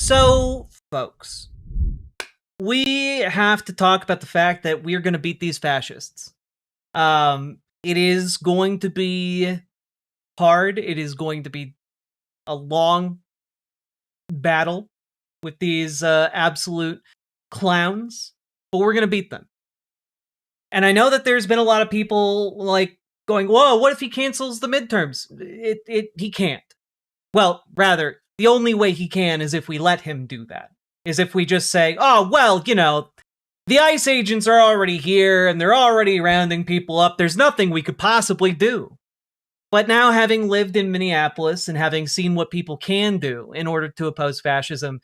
So, folks, we have to talk about the fact that we're going to beat these fascists. It is going to be hard. It is going to be a long battle with these absolute clowns, but we're going to beat them. And I know that there's been a lot of people like going, "Whoa, what if he cancels the midterms?" He can't. Well, rather, the only way he can is if we let him do that. Is if we just say, "Oh, well, the ICE agents are already here and they're already rounding people up. There's nothing we could possibly do." But now, having lived in Minneapolis and having seen what people can do in order to oppose fascism,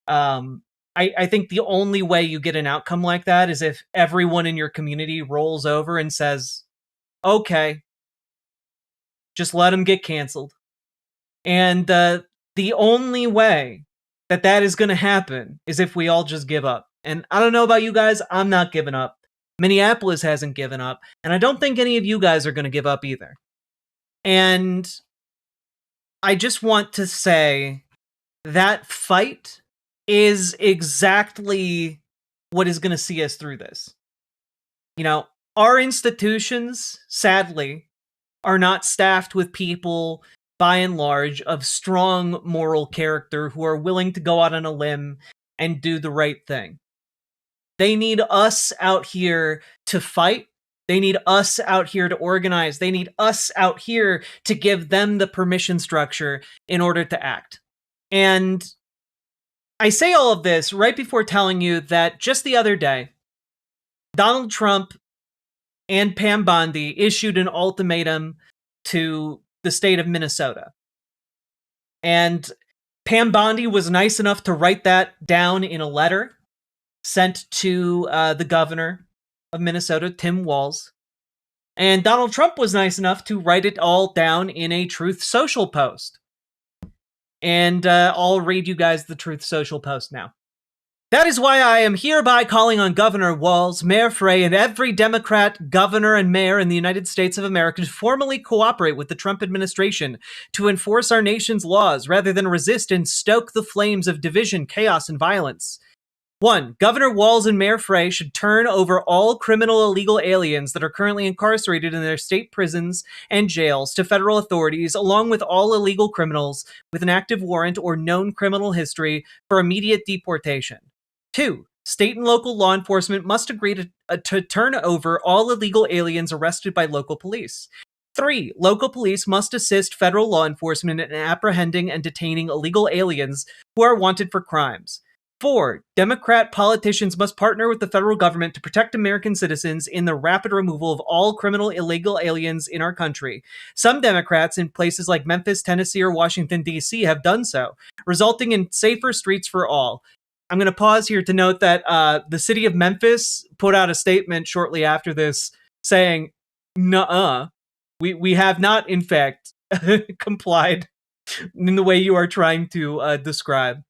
I think the only way you get an outcome like that is if everyone in your community rolls over and says, "Okay, just let him get canceled." And the only way that that is going to happen is if we all just give up. And I don't know about you guys, I'm not giving up. Minneapolis hasn't given up, and I don't think any of you guys are going to give up either. And I just want to say that fight is exactly what is going to see us through this. Our institutions, sadly, are not staffed with people, by and large, of strong moral character who are willing to go out on a limb and do the right thing. They need us out here to fight. They need us out here to organize. They need us out here to give them the permission structure in order to act. And I say all of this right before telling you that just the other day, Donald Trump and Pam Bondi issued an ultimatum to the state of Minnesota. And Pam Bondi was nice enough to write that down in a letter sent to the governor of Minnesota, Tim Walz. And Donald Trump was nice enough to write it all down in a Truth Social post. And I'll read you guys the Truth Social post now. "That is why I am hereby calling on Governor Walz, Mayor Frey, and every Democrat governor and mayor in the United States of America to formally cooperate with the Trump administration to enforce our nation's laws rather than resist and stoke the flames of division, chaos, and violence. 1. Governor Walz and Mayor Frey should turn over all criminal illegal aliens that are currently incarcerated in their state prisons and jails to federal authorities, along with all illegal criminals with an active warrant or known criminal history for immediate deportation. 2. State and local law enforcement must agree to turn over all illegal aliens arrested by local police. 3. Local police must assist federal law enforcement in apprehending and detaining illegal aliens who are wanted for crimes. 4. Democrat politicians must partner with the federal government to protect American citizens in the rapid removal of all criminal illegal aliens in our country. Some Democrats in places like Memphis, Tennessee, or Washington, D.C. have done so, resulting in safer streets for all." I'm going to pause here to note that the city of Memphis put out a statement shortly after this saying, "Nuh-uh, we have not, in fact, complied in the way you are trying to describe.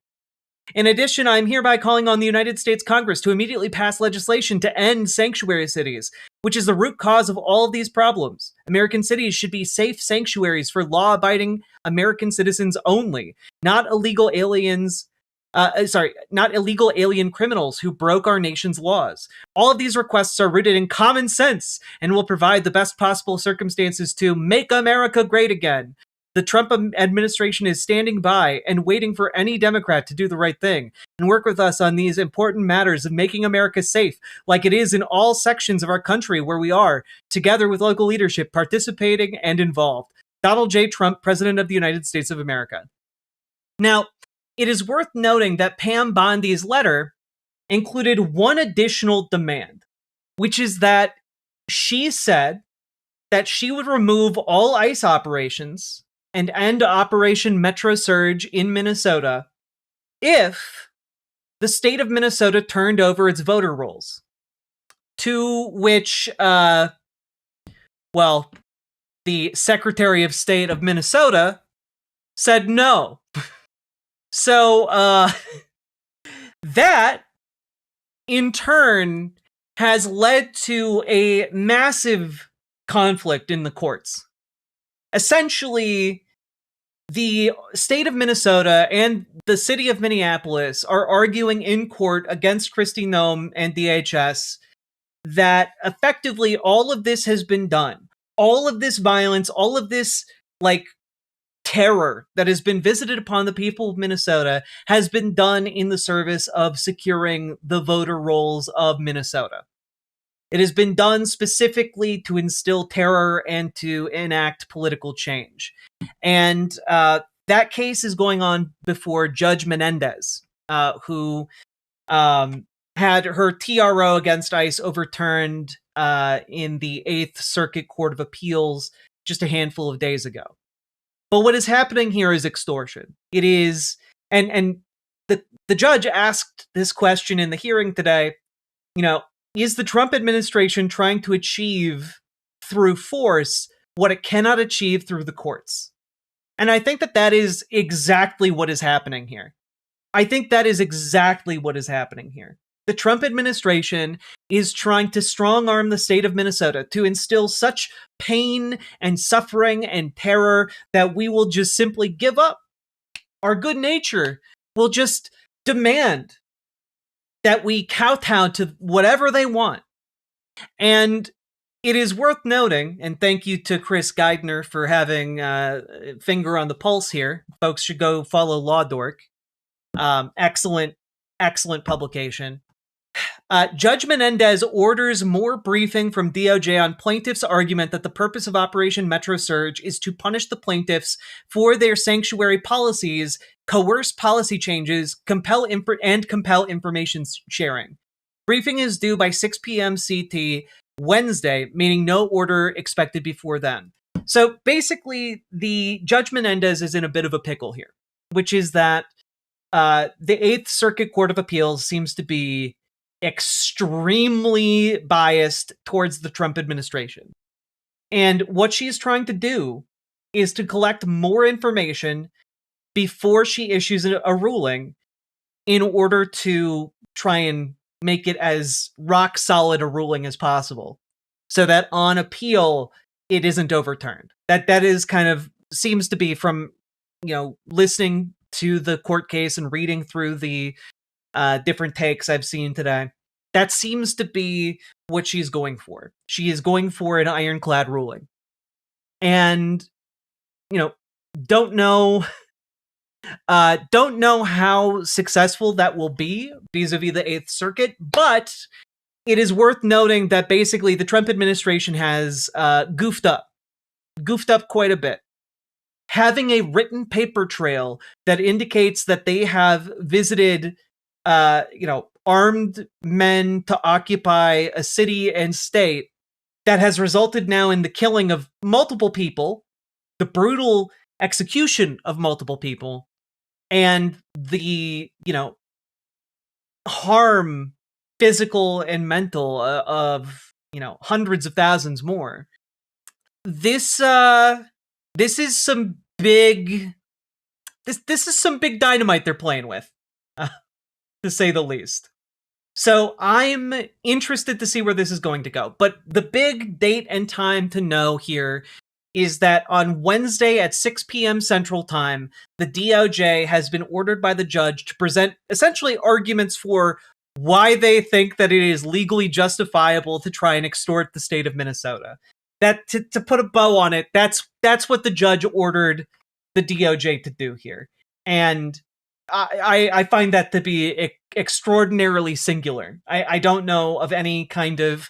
In addition, I'm hereby calling on the United States Congress to immediately pass legislation to end sanctuary cities, which is the root cause of all of these problems. American cities should be safe sanctuaries for law-abiding American citizens only, not illegal alien criminals who broke our nation's laws. All of these requests are rooted in common sense and will provide the best possible circumstances to make America great again. The Trump administration is standing by and waiting for any Democrat to do the right thing and work with us on these important matters of making America safe, like it is in all sections of our country where we are, together with local leadership, participating and involved. Donald J. Trump, President of the United States of America." Now, it is worth noting that Pam Bondi's letter included one additional demand, which is that she said that she would remove all ICE operations and end Operation Metro Surge in Minnesota if the state of Minnesota turned over its voter rolls. To which, the Secretary of State of Minnesota said no. So, that, in turn, has led to a massive conflict in the courts. Essentially, the state of Minnesota and the city of Minneapolis are arguing in court against Kristi Noem and DHS that effectively all of this has been done. All of this violence, all of this, like, terror that has been visited upon the people of Minnesota has been done in the service of securing the voter rolls of Minnesota. It has been done specifically to instill terror and to enact political change. And that case is going on before Judge Menendez, who had her TRO against ICE overturned in the 8th Circuit Court of Appeals just a handful of days ago. But what is happening here is extortion. It is, and the judge asked this question in the hearing today, is the Trump administration trying to achieve through force what it cannot achieve through the courts? And I think that is exactly what is happening here. The Trump administration is trying to strong-arm the state of Minnesota to instill such pain and suffering and terror that we will just simply give up. Our good nature will just demand that we kowtow to whatever they want. And it is worth noting, and thank you to Chris Geidner for having finger on the pulse here. Folks should go follow Law Dork. Excellent publication. Judge Menendez orders more briefing from DOJ on plaintiffs' argument that the purpose of Operation Metro Surge is to punish the plaintiffs for their sanctuary policies, coerce policy changes, compel information sharing. Briefing is due by 6 p.m. CT Wednesday, meaning no order expected before then. So basically, the Judge Menendez is in a bit of a pickle here, which is that the 8th Circuit Court of Appeals seems to be extremely biased towards the Trump administration. And what she's trying to do is to collect more information before she issues a ruling in order to try and make it as rock solid a ruling as possible so that on appeal it isn't overturned. That is kind of seems to be from, listening to the court case and reading through the different takes I've seen today. That seems to be what she's going for. She is going for an ironclad ruling. And, don't know how successful that will be vis-a-vis the 8th Circuit, but it is worth noting that basically the Trump administration has goofed up quite a bit. Having a written paper trail that indicates that they have visited, armed men to occupy a city and state that has resulted now in the killing of multiple people, the brutal execution of multiple people, and the, harm, physical and mental, of, hundreds of thousands more. This is some big dynamite they're playing with, to say the least. So I'm interested to see where this is going to go. But the big date and time to know here is that on Wednesday at 6 p.m. Central Time, the DOJ has been ordered by the judge to present essentially arguments for why they think that it is legally justifiable to try and extort the state of Minnesota. That to put a bow on it, that's what the judge ordered the DOJ to do here. And I find that to be extraordinarily singular. I don't know of any kind of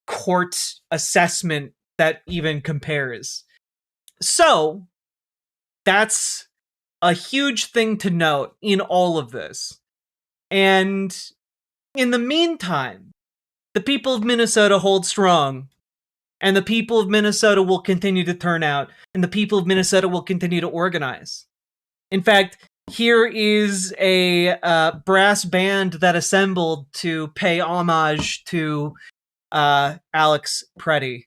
court assessment that even compares. So that's a huge thing to note in all of this. And in the meantime, the people of Minnesota hold strong, and the people of Minnesota will continue to turn out, and the people of Minnesota will continue to organize. In fact, here is a brass band that assembled to pay homage to Alex Preddy.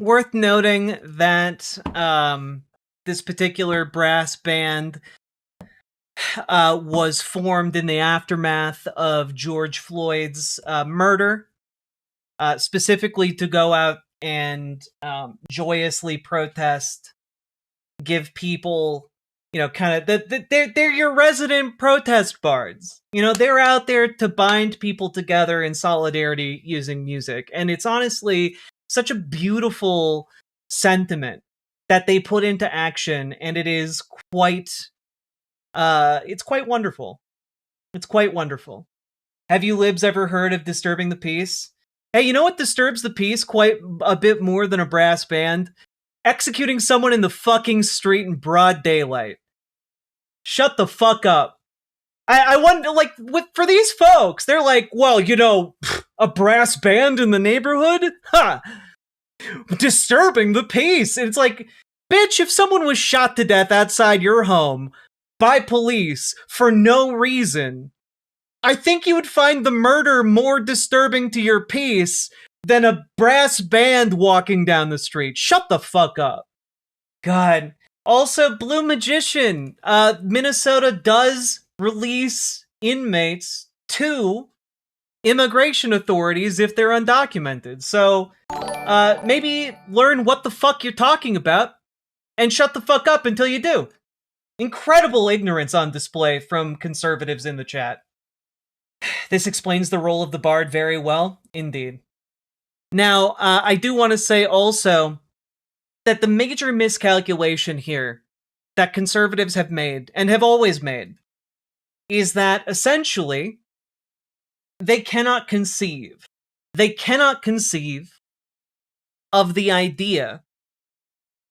Worth noting that this particular brass band was formed in the aftermath of George Floyd's murder, specifically to go out and joyously protest, give people, kind of, they're your resident protest bards. They're out there to bind people together in solidarity using music. And it's honestly such a beautiful sentiment that they put into action, and it is it's quite wonderful. It's quite wonderful. Have you libs ever heard of Disturbing the Peace? Hey, you know what disturbs the peace quite a bit more than a brass band? Executing someone in the fucking street in broad daylight. Shut the fuck up. I wonder, for these folks, they're like, well, a brass band in the neighborhood? Ha! Disturbing the peace. And it's like, bitch, if someone was shot to death outside your home by police for no reason, I think you would find the murder more disturbing to your peace than a brass band walking down the street. Shut the fuck up. God. Also, Blue Magician. Minnesota does release inmates to immigration authorities if they're undocumented. So, maybe learn what the fuck you're talking about and shut the fuck up until you do. Incredible ignorance on display from conservatives in the chat. This explains the role of the bard very well, indeed. Now, I do want to say also that the major miscalculation here that conservatives have made, and have always made, is that essentially they cannot conceive of the idea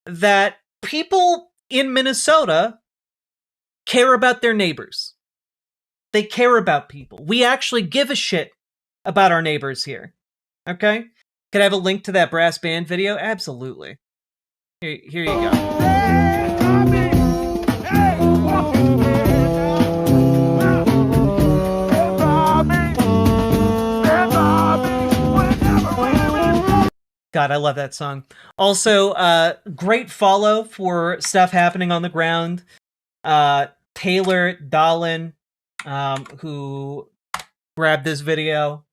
that people in Minnesota care about their neighbors. They care about people. We actually give a shit about our neighbors here. Okay? Could I have a link to that brass band video? Absolutely. Here you go. God, I love that song. Also, great follow for stuff happening on the ground. Taylor Dahlin, who grabbed this video.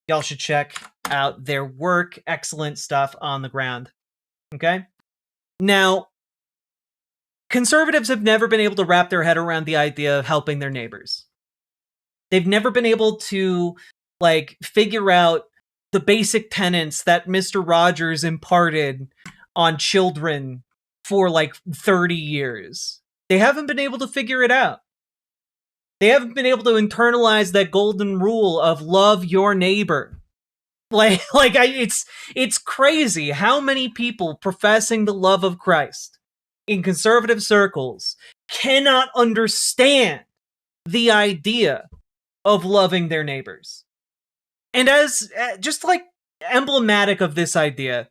Y'all should check out their work. Excellent stuff on the ground. Okay? Now, conservatives have never been able to wrap their head around the idea of helping their neighbors. They've never been able to, figure out the basic tenets that Mr. Rogers imparted on children for 30 years. They haven't been able to figure it out. They haven't been able to internalize that golden rule of love your neighbor. It's crazy how many people professing the love of Christ in conservative circles cannot understand the idea of loving their neighbors. And as emblematic of this idea,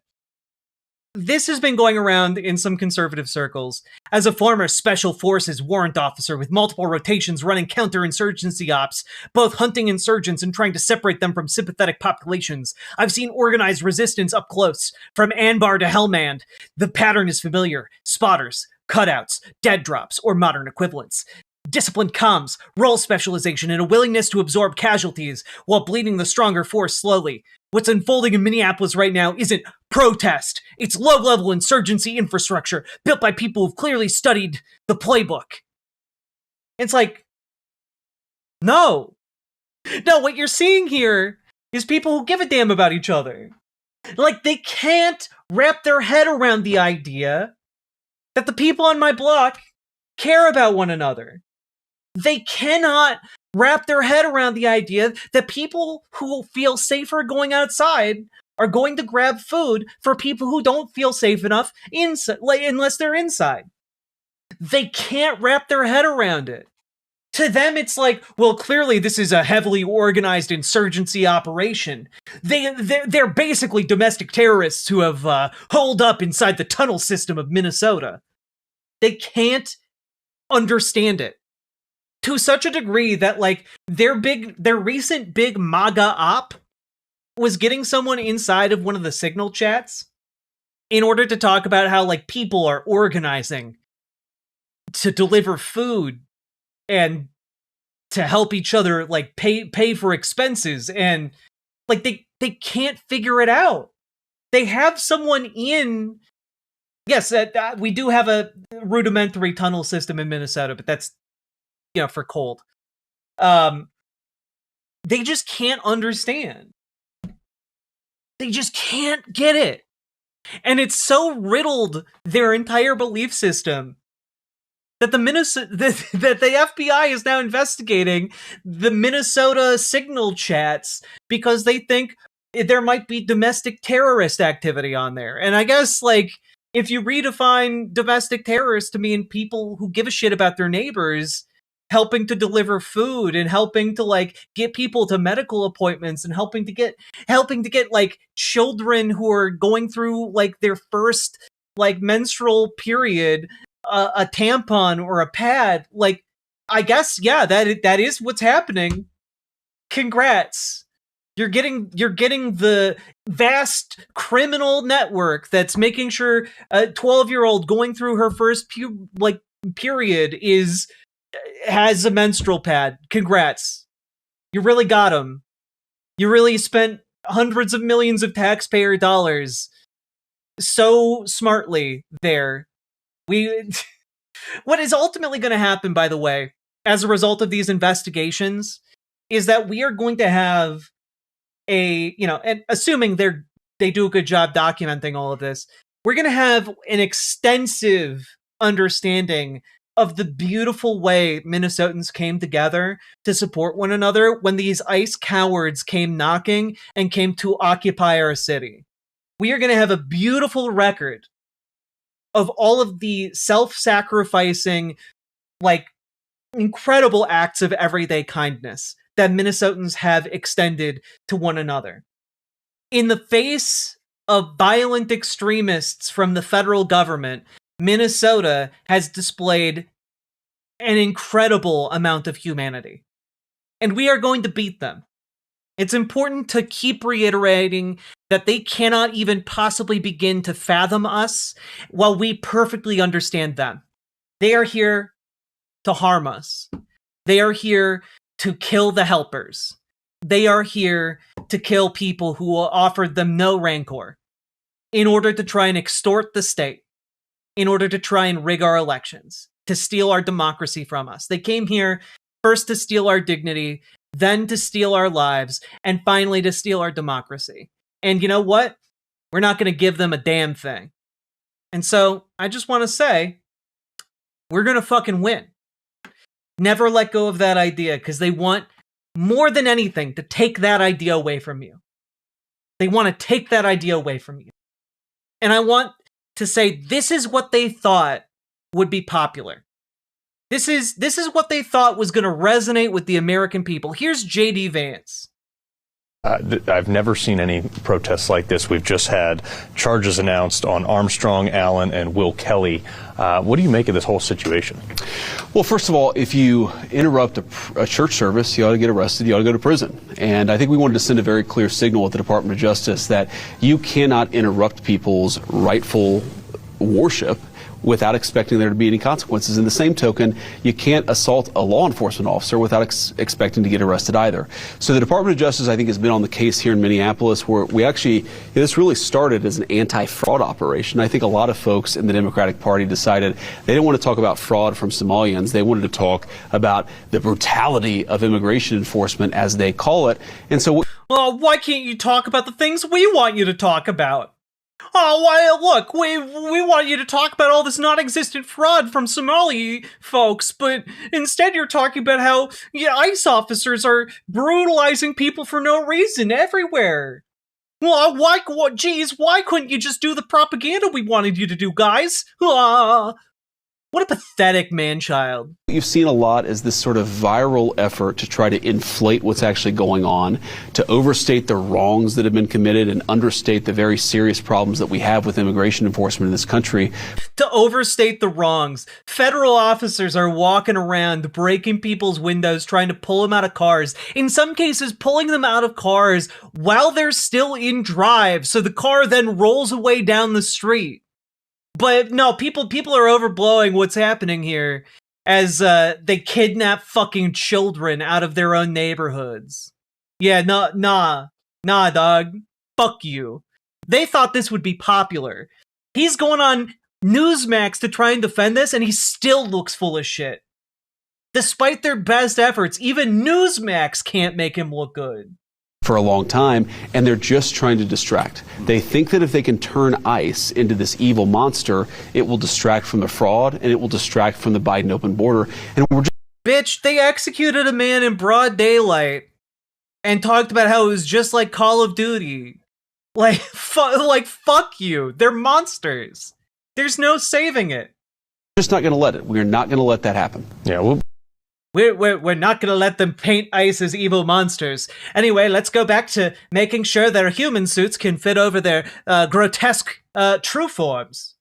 this has been going around in some conservative circles. As a former special forces warrant officer with multiple rotations running counterinsurgency ops, both hunting insurgents and trying to separate them from sympathetic populations, I've seen organized resistance up close, from Anbar to Hellman. The pattern is familiar: spotters, cutouts, dead drops, or modern equivalents. disciplined comms, role specialization, and a willingness to absorb casualties while bleeding the stronger force slowly. What's unfolding in Minneapolis right now isn't protest. It's low-level insurgency infrastructure built by people who've clearly studied the playbook. It's like, no. No, what you're seeing here is people who give a damn about each other. Like, they can't wrap their head around the idea that the people on my block care about one another. They cannot wrap their head around the idea that people who feel safer going outside are going to grab food for people who don't feel safe enough unless they're inside. They can't wrap their head around it. To them, it's like, well, clearly this is a heavily organized insurgency operation. They're basically domestic terrorists who have holed up inside the tunnel system of Minnesota. They can't understand it. To such a degree that, like, their recent big MAGA op was getting someone inside of one of the Signal chats in order to talk about how, like, people are organizing to deliver food and to help each other, like, pay for expenses, and, like, they can't figure it out. They have someone in... Yes, we do have a rudimentary tunnel system in Minnesota, but that's, you know, for cold. They just can't understand. They just can't get it. And it's so riddled their entire belief system that the FBI is now investigating the Minnesota Signal chats because they think there might be domestic terrorist activity on there. And I guess, like, if you redefine domestic terrorists to mean people who give a shit about their neighbors, helping to deliver food and helping to, like, get people to medical appointments and helping to get like children who are going through, like, their first, like, menstrual period, a tampon or a pad, like, I guess, yeah, that is what's happening. Congrats. You're getting the vast criminal network that's making sure a 12-year-old going through her first period has a menstrual pad. Congrats. You really got them. You really spent hundreds of millions of taxpayer dollars so smartly there. What is ultimately going to happen, by the way, as a result of these investigations, is that we are going to have and assuming they do a good job documenting all of this, we're going to have an extensive understanding of the beautiful way Minnesotans came together to support one another when these ICE cowards came knocking and came to occupy our city. We are going to have a beautiful record of all of the self-sacrificing, like, incredible acts of everyday kindness that Minnesotans have extended to one another. In the face of violent extremists from the federal government, Minnesota has displayed an incredible amount of humanity. And we are going to beat them. It's important to keep reiterating that they cannot even possibly begin to fathom us while we perfectly understand them. They are here to harm us. They are here to kill the helpers. They are here to kill people who offered them no rancor in order to try and extort the state, in order to try and rig our elections, to steal our democracy from us. They came here first to steal our dignity, then to steal our lives, and finally to steal our democracy. And you know what? We're not going to give them a damn thing. And so I just want to say, we're going to fucking win. Never let go of that idea, because they want, more than anything, to take that idea away from you. They want to take that idea away from you. And I want to say, this is what they thought would be popular. This is what they thought was going to resonate with the American people. Here's J.D. Vance. I've never seen any protests like this. We've just had charges announced on Armstrong, Allen, and Will Kelly. What do you make of this whole situation? Well, first of all, if you interrupt a church service, you ought to get arrested, you ought to go to prison. And I think we wanted to send a very clear signal at the Department of Justice that you cannot interrupt people's rightful worship without expecting there to be any consequences. In the same token, you can't assault a law enforcement officer without expecting to get arrested either. So the Department of Justice, I think, has been on the case here in Minneapolis, where we actually, this really started as an anti-fraud operation. I think a lot of folks in the Democratic Party decided they didn't want to talk about fraud from Somalians. They wanted to talk about the brutality of immigration enforcement, as they call it. And so, well, why can't you talk about the things we want you to talk about? Oh, why, look, we want you to talk about all this non-existent fraud from Somali folks, but instead you're talking about how ICE officers are brutalizing people for no reason everywhere. Well, why couldn't you just do the propaganda we wanted you to do, guys? What a pathetic man-child. You've seen a lot as this sort of viral effort to try to inflate what's actually going on, to overstate the wrongs that have been committed and understate the very serious problems that we have with immigration enforcement in this country. To overstate the wrongs. Federal officers are walking around breaking people's windows, trying to pull them out of cars. In some cases, pulling them out of cars while they're still in drive, so the car then rolls away down the street. But no, people are overblowing what's happening here as they kidnap fucking children out of their own neighborhoods. Yeah, nah, dog. Fuck you. They thought this would be popular. He's going on Newsmax to try and defend this, and he still looks full of shit. Despite their best efforts, even Newsmax can't make him look good. For a long time, and they're just trying to distract. They think that if they can turn ICE into this evil monster, it will distract from the fraud and it will distract from the Biden open border. And we're just bitch, they executed a man in broad daylight and talked about how it was just like Call of Duty. Like fuck you. They're monsters. There's no saving it. Just not going to let it. We're not going to let that happen. Yeah, We're not going to let them paint ICE as evil monsters. Anyway, let's go back to making sure their human suits can fit over their grotesque true forms.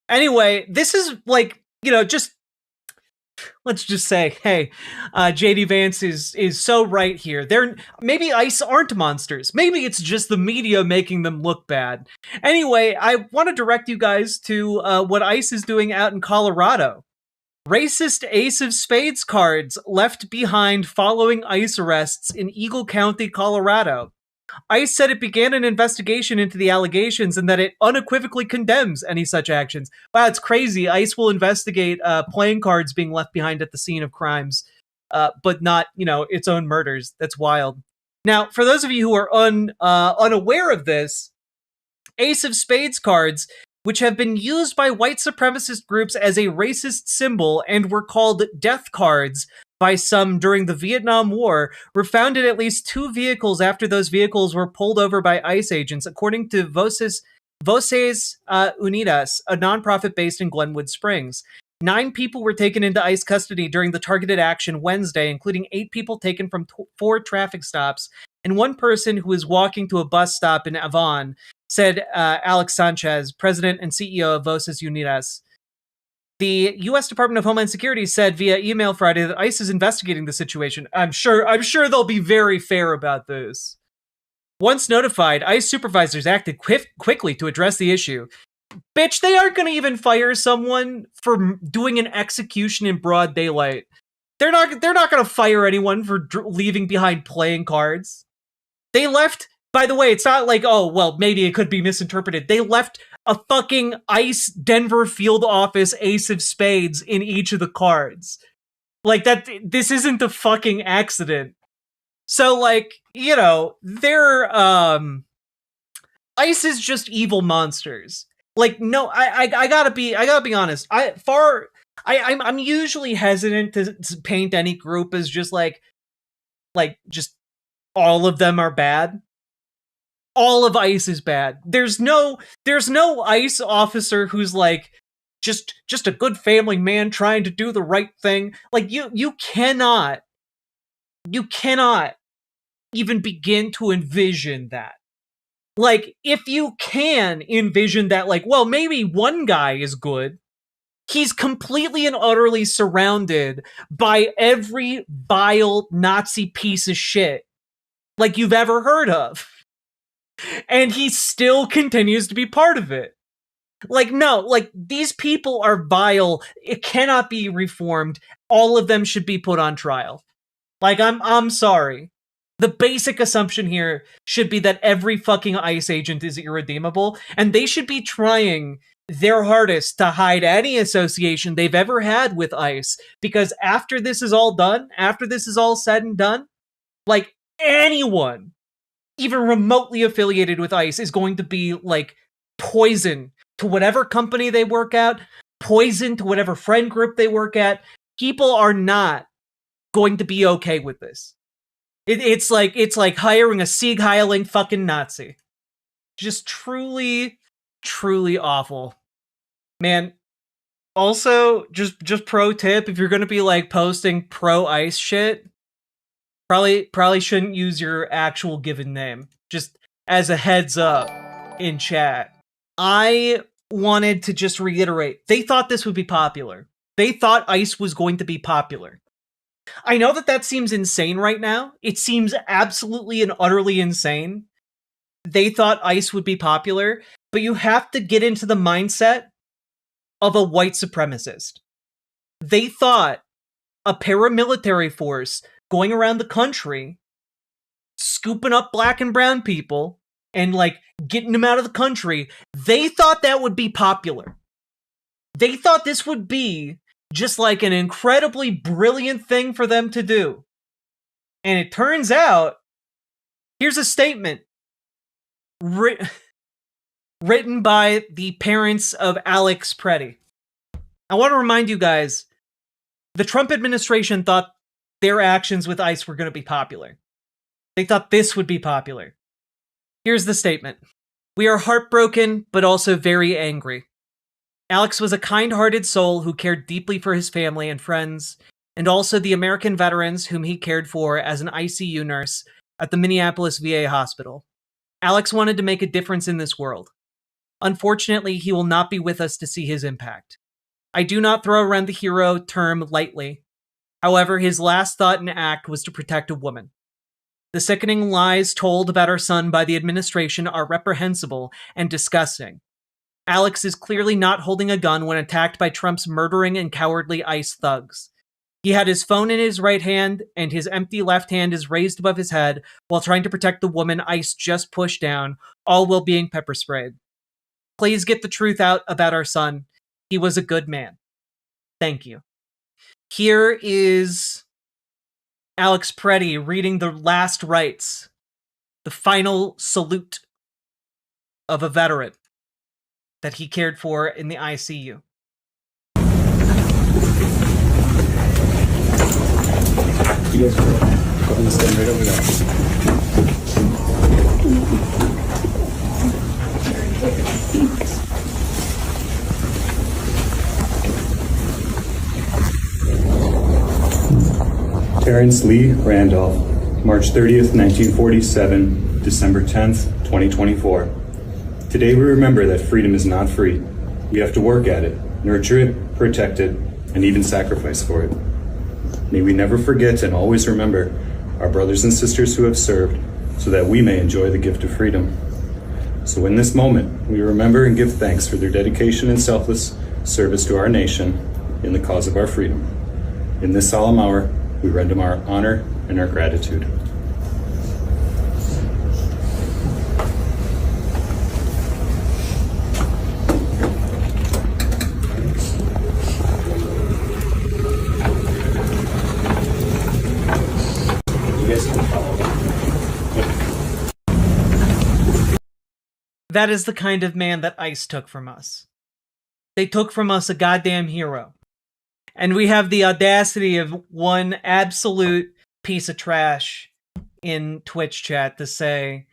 Anyway, this is like, just let's just say, hey, JD Vance is so right here. Maybe ICE aren't monsters. Maybe it's just the media making them look bad. Anyway, I want to direct you guys to what ICE is doing out in Colorado. Racist Ace of Spades cards left behind following ICE arrests in Eagle County, Colorado. ICE said it began an investigation into the allegations and that it unequivocally condemns any such actions. Wow, it's crazy. ICE will investigate playing cards being left behind at the scene of crimes, but not, its own murders. That's wild. Now, for those of you who are unaware of this, Ace of Spades cards, which have been used by white supremacist groups as a racist symbol and were called death cards by some during the Vietnam War, were found in at least 2 vehicles after those vehicles were pulled over by ICE agents, according to Voces Unidas, a nonprofit based in Glenwood Springs. 9 people were taken into ICE custody during the targeted action Wednesday, including 8 people taken from 4 traffic stops, and 1 person who was walking to a bus stop in Avon, said Alex Sanchez, president and CEO of Voces Unidas. The U.S. Department of Homeland Security said via email Friday that ICE is investigating the situation. I'm sure they'll be very fair about this. Once notified, ICE supervisors acted quickly to address the issue. Bitch, they aren't going to even fire someone for doing an execution in broad daylight. They're not going to fire anyone for leaving behind playing cards. They left. By the way, it's not like, oh, well, maybe it could be misinterpreted. They left a fucking ICE Denver field office Ace of Spades in each of the cards. Like, this isn't a fucking accident. So, like, they're, ICE is just evil monsters. Like, no, I gotta be honest. I'm usually hesitant to paint any group as just just all of them are bad. All of ICE is bad. There's no ICE officer who's like just a good family man trying to do the right thing. Like you cannot even begin to envision that. Like if you can envision that, like, well, maybe one guy is good. He's completely and utterly surrounded by every vile Nazi piece of shit like you've ever heard of. And he still continues to be part of it. Like, no, like, these people are vile. It cannot be reformed. All of them should be put on trial. Like, I'm sorry. The basic assumption here should be that every fucking ICE agent is irredeemable, and they should be trying their hardest to hide any association they've ever had with ICE, because after this is all done, after this is all said and done, like, anyone even remotely affiliated with ICE is going to be, like, poison to whatever company they work at, poison to whatever friend group they work at. People are not going to be okay with this. It's like hiring a Sieg Heiling fucking Nazi. Just truly, truly awful. Man, also, just pro tip, if you're gonna be like posting pro-ICE shit, probably shouldn't use your actual given name. Just as a heads up in chat. I wanted to just reiterate, they thought this would be popular. They thought ICE was going to be popular. I know that seems insane right now. It seems absolutely and utterly insane. They thought ICE would be popular, but you have to get into the mindset of a white supremacist. They thought a paramilitary force going around the country, scooping up black and brown people, and, like, getting them out of the country, they thought that would be popular. They thought this would be just like an incredibly brilliant thing for them to do. And it turns out, here's a statement written by the parents of Alex Preddy. I want to remind you guys, the Trump administration thought their actions with ICE were going to be popular. They thought this would be popular. Here's the statement. We are heartbroken, but also very angry. Alex was a kind-hearted soul who cared deeply for his family and friends, and also the American veterans whom he cared for as an ICU nurse at the Minneapolis VA hospital. Alex wanted to make a difference in this world. Unfortunately, he will not be with us to see his impact. I do not throw around the hero term lightly. However, his last thought and act was to protect a woman. The sickening lies told about our son by the administration are reprehensible and disgusting. Alex is clearly not holding a gun when attacked by Trump's murdering and cowardly ICE thugs. He had his phone in his right hand, and his empty left hand is raised above his head while trying to protect the woman ICE just pushed down, all while being pepper sprayed. Please get the truth out about our son. He was a good man. Thank you. Here is Alex Preddy reading the last rites, the final salute of a veteran that he cared for in the ICU. You guys go ahead and stand right over there. Terrence Lee Randolph, March 30th, 1947, December 10th, 2024. Today we remember that freedom is not free. We have to work at it, nurture it, protect it, and even sacrifice for it. May we never forget and always remember our brothers and sisters who have served so that we may enjoy the gift of freedom. So in this moment, we remember and give thanks for their dedication and selfless service to our nation in the cause of our freedom. In this solemn hour, we render them our honor and our gratitude. That is the kind of man that ICE took from us. They took from us a goddamn hero. And we have the audacity of one absolute piece of trash in Twitch chat to say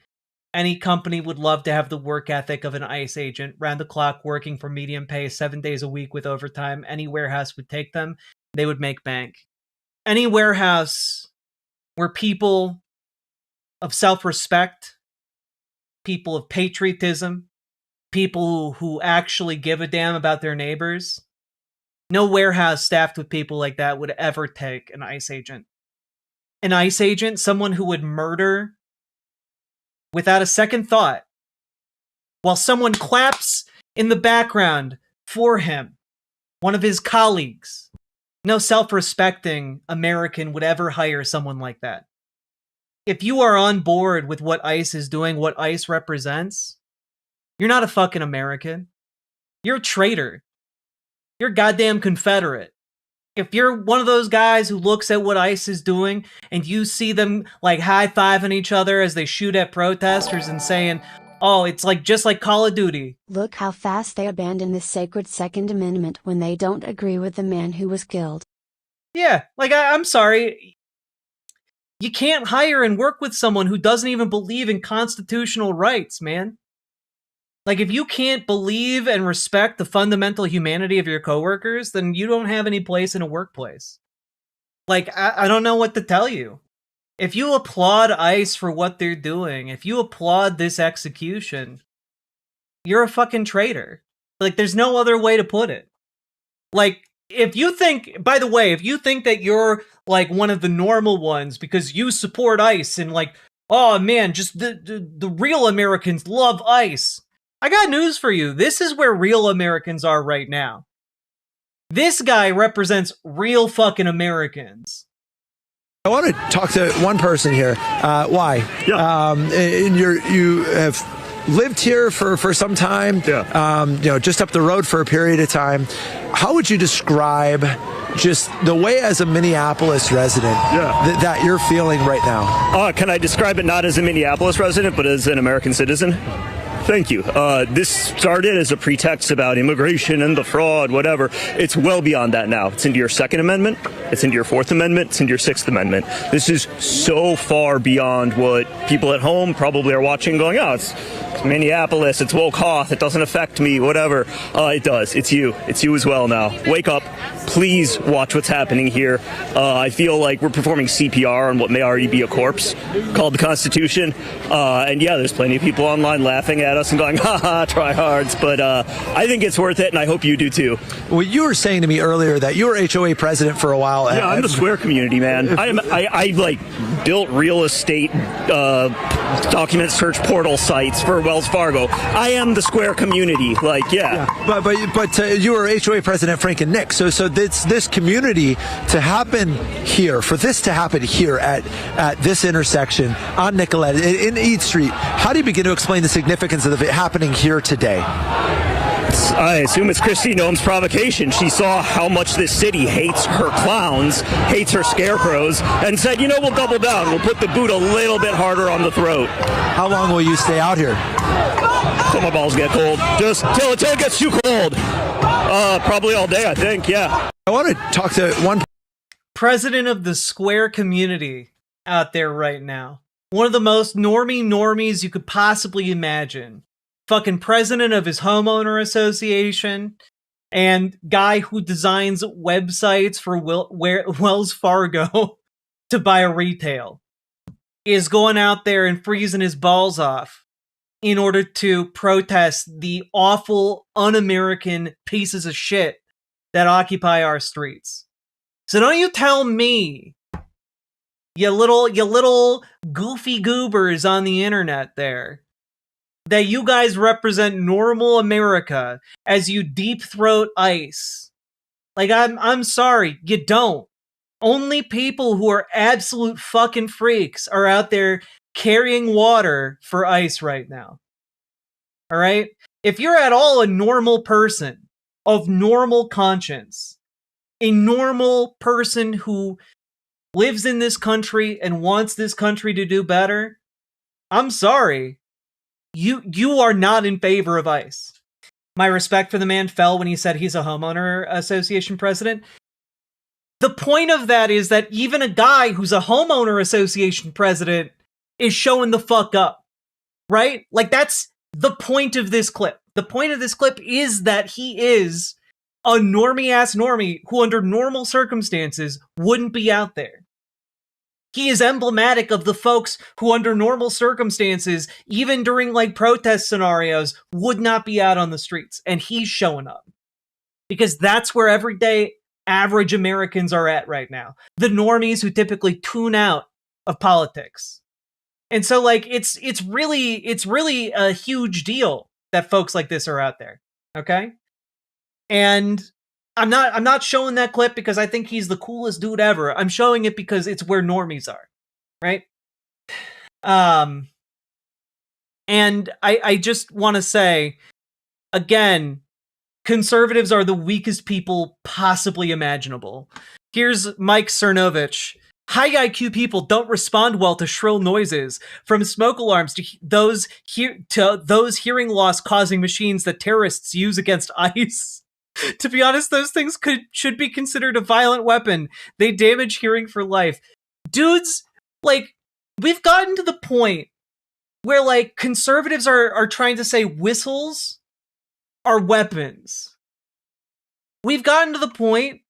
any company would love to have the work ethic of an ICE agent, round the clock working for medium pay 7 days a week with overtime. Any warehouse would take them. They would make bank. Any warehouse where people of self-respect, people of patriotism, people who actually give a damn about their neighbors, no warehouse staffed with people like that would ever take an ICE agent. An ICE agent, someone who would murder without a second thought, while someone claps in the background for him, one of his colleagues. No self-respecting American would ever hire someone like that. If you are on board with what ICE is doing, what ICE represents, you're not a fucking American. You're a traitor. You're a goddamn Confederate. If you're one of those guys who looks at what ICE is doing and you see them like high-fiving each other as they shoot at protesters and saying, oh, it's like just like Call of Duty. Look how fast they abandon the sacred Second Amendment when they don't agree with the man who was killed. Yeah, like I'm sorry. You can't hire and work with someone who doesn't even believe in constitutional rights, man. Like, if you can't believe and respect the fundamental humanity of your coworkers, then you don't have any place in a workplace. Like, I don't know what to tell you. If you applaud ICE for what they're doing, if you applaud this execution, you're a fucking traitor. Like, there's no other way to put it. Like, if you think, by the way, if you think that you're, like, one of the normal ones because you support ICE and, like, oh, man, just the real Americans love ICE. I got news for you. This is where real Americans are right now. This guy represents real fucking Americans. I want to talk to one person here. Why? Yeah. And you have lived here for some time. Yeah. Just up the road for a period of time. How would you describe just the way, as a Minneapolis resident, that you're feeling right now? Can I describe it not as a Minneapolis resident, but as an American citizen? Thank you. This started as a pretext about immigration and the fraud, whatever. It's well beyond that now. It's into your Second Amendment. It's into your Fourth Amendment. It's into your Sixth Amendment. This is so far beyond what people at home probably are watching going, oh, it's Minneapolis, it's woke Hoth, it doesn't affect me, whatever. It does. It's you. It's you as well now. Wake up. Please watch what's happening here. I feel like we're performing CPR on what may already be a corpse called the Constitution. And yeah, there's plenty of people online laughing at us and going, haha, tryhards. But I think it's worth it, and I hope you do too. Well, you were saying to me earlier that you were HOA president for a while. Yeah, I'm the Square community, man. I like built real estate document search portal sites for Wells Fargo. I am the Square community. Like, yeah. But you were HOA president Frank and Nick. So this community to happen here, for this to happen here at this intersection on Nicollet in East Street, how do you begin to explain the significance of it happening here today? I assume it's Kristi Noem's provocation. She saw how much this city hates her clowns, hates her scarecrows, and said, you know, we'll double down. We'll put the boot a little bit harder on the throat. How long will you stay out here? Till my balls get cold. Just till it gets too cold. Probably all day, I think, yeah. I want to talk to one president of the Square community out there right now. One of the most normies you could possibly imagine. Fucking president of his homeowner association and guy who designs websites for Wells Fargo to buy a retail is going out there and freezing his balls off in order to protest the awful, un-American pieces of shit that occupy our streets. So don't you tell me, you little goofy goobers on the internet there, that you guys represent normal America as you deep throat ICE. Like, I'm sorry, you don't. Only people who are absolute fucking freaks are out there carrying water for ICE right now. All right? If you're at all a normal person of normal conscience, a normal person who lives in this country and wants this country to do better, I'm sorry. You are not in favor of ICE. My respect for the man fell when he said he's a homeowner association president. The point of that is that even a guy who's a homeowner association president is showing the fuck up, right? Like, that's the point of this clip. The point of this clip is that he is a normie-ass normie who under normal circumstances wouldn't be out there. He is emblematic of the folks who under normal circumstances, even during like protest scenarios, would not be out on the streets. And he's showing up. Because that's where everyday average Americans are at right now. The normies who typically tune out of politics. And so like it's really a huge deal that folks like this are out there. Okay? And I'm not showing that clip because I think he's the coolest dude ever. I'm showing it because it's where normies are, right? And I just want to say, again, conservatives are the weakest people possibly imaginable. Here's Mike Cernovich. High IQ people don't respond well to shrill noises, from smoke alarms to those hearing loss causing machines that terrorists use against ICE. To be honest, those things should be considered a violent weapon. They damage hearing for life. Dudes, like, we've gotten to the point where, like, conservatives are trying to say whistles are weapons. We've gotten to the point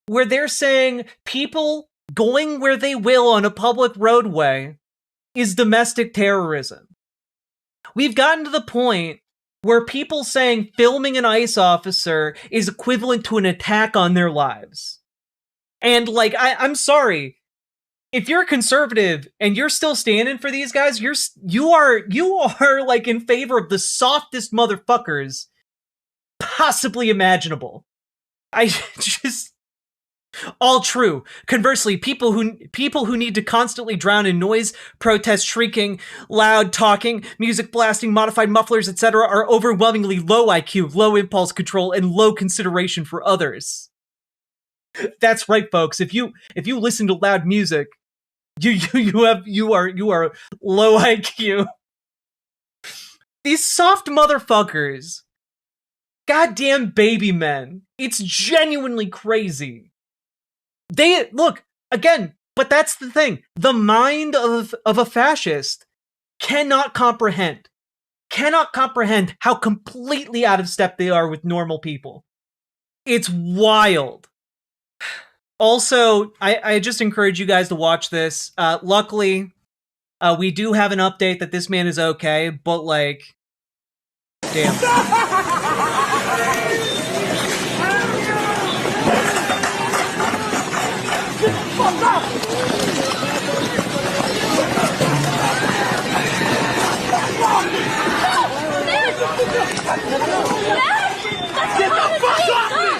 where they're saying people going where they will on a public roadway is domestic terrorism. We've gotten to the point where people saying filming an ICE officer is equivalent to an attack on their lives. And, like, I'm sorry, if you're a conservative and you're still standing for these guys, you are like in favor of the softest motherfuckers possibly imaginable. I just, all true. Conversely, people who need to constantly drown in noise, protest, shrieking, loud talking, music blasting, modified mufflers, etc., are overwhelmingly low IQ, low impulse control, and low consideration for others. That's right, folks. If you listen to loud music, you are low IQ. These soft motherfuckers, goddamn baby men. It's genuinely crazy. They look again, but that's the thing. The mind of a fascist cannot comprehend how completely out of step they are with normal people. It's wild. Also, I just encourage you guys to watch this. Luckily, we do have an update that this man is okay, but, like, damn.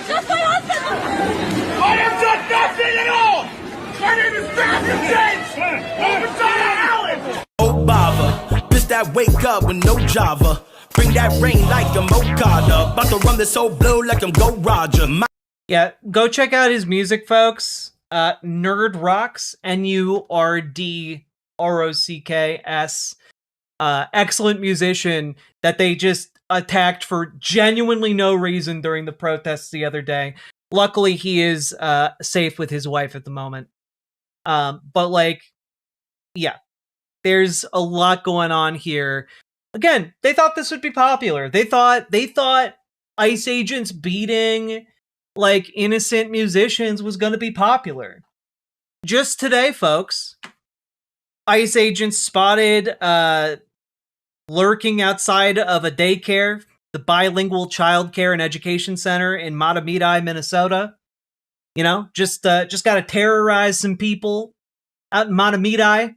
That's my husband! I have done nothing at all! My name is Matthew James! Allen! Oh, bother. Bitch that wake up with no Java. Bring that rain like a Mokada. About to run this whole blue like I'm Go Roger. Yeah, go check out his music, folks. Nerd Rocks, NURDROCKS. Excellent musician that they just attacked for genuinely no reason during the protests the other day. Luckily, he is safe with his wife at the moment. But, like, yeah, there's a lot going on here. Again, they thought this would be popular. They thought ICE agents beating, like, innocent musicians was going to be popular. Just today, folks, ICE agents spotted lurking outside of a daycare, the Bilingual Child Care and Education Center in Matamidi, Minnesota. You know, just got to terrorize some people out in Matamidi.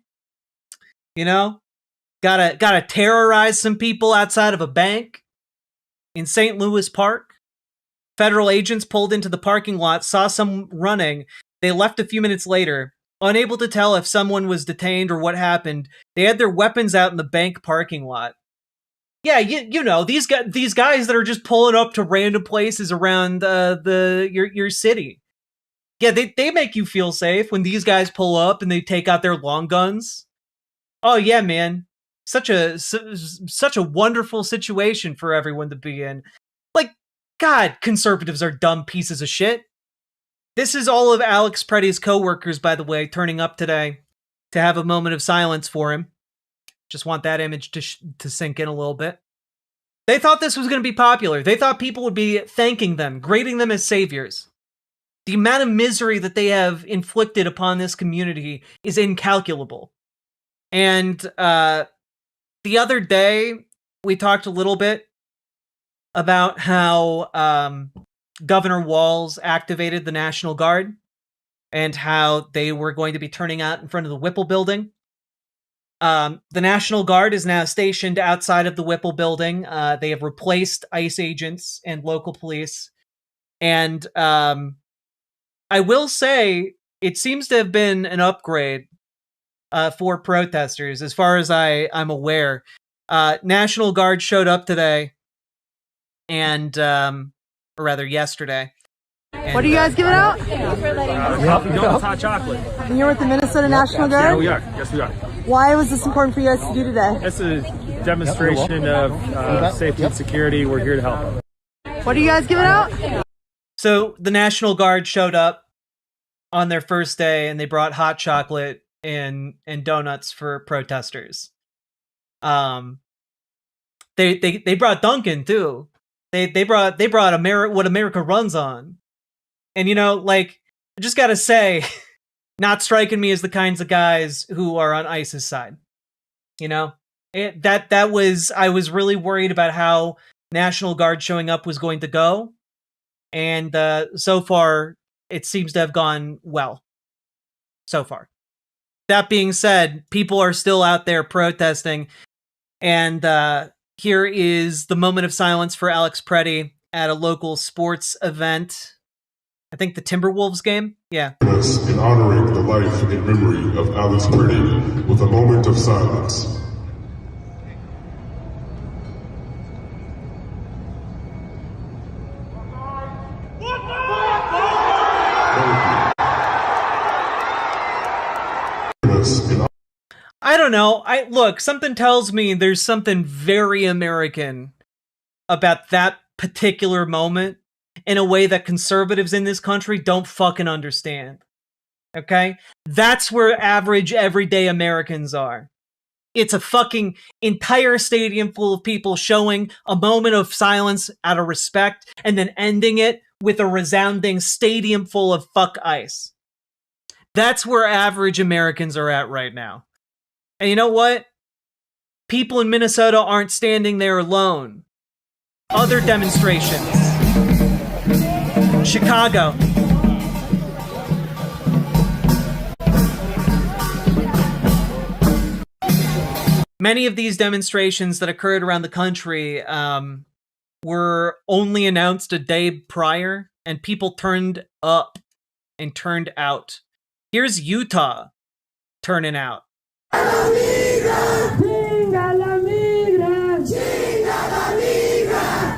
You know, gotta terrorize some people outside of a bank in St. Louis Park. Federal agents pulled into the parking lot, saw some running. They left a few minutes later. Unable to tell if someone was detained or what happened, they had their weapons out in the bank parking lot. Yeah, you know, these guys that are just pulling up to random places around your city. Yeah, they make you feel safe when these guys pull up and they take out their long guns. Oh yeah, man. Such a wonderful situation for everyone to be in. Like, God, conservatives are dumb pieces of shit. This is all of Alex Preddy's coworkers, by the way, turning up today to have a moment of silence for him. Just want that image to sink in a little bit. They thought this was going to be popular. They thought people would be thanking them, grading them as saviors. The amount of misery that they have inflicted upon this community is incalculable. And the other day, we talked a little bit about how Governor Walz activated the National Guard and how they were going to be turning out in front of the Whipple building. The National Guard is now stationed outside of the Whipple building. They have replaced ICE agents and local police. And I will say it seems to have been an upgrade for protesters, as far as I'm aware. National Guard showed up today, and or rather yesterday. And, what are you guys giving out? Hot chocolate. And you're with the Minnesota National Guard? Yeah, we are. Yes, we are. Why was this important for you guys to do today? It's a demonstration of safety and security. We're here to help. What are you guys giving out? So the National Guard showed up on their first day, and they brought hot chocolate and donuts for protesters. They brought Dunkin' too. They brought what America runs on. And like, I just gotta say, not striking me as the kinds of guys who are on ICE's side. I was really worried about how National Guard showing up was going to go, and so far it seems to have gone well. So far. That being said, people are still out there protesting, and here is the moment of silence for Alex Preddy at a local sports event. I think the Timberwolves game? Yeah. In honoring the life and memory of Alex Preddy with a moment of silence. I don't know. Look, something tells me there's something very American about that particular moment, in a way that conservatives in this country don't fucking understand. Okay? That's where average, everyday Americans are. It's a fucking entire stadium full of people showing a moment of silence out of respect, and then ending it with a resounding stadium full of fuck ICE. That's where average Americans are at right now. And you know what? People in Minnesota aren't standing there alone. Other demonstrations. Chicago. Many of these demonstrations that occurred around the country were only announced a day prior, and people turned up and turned out. Here's Utah turning out.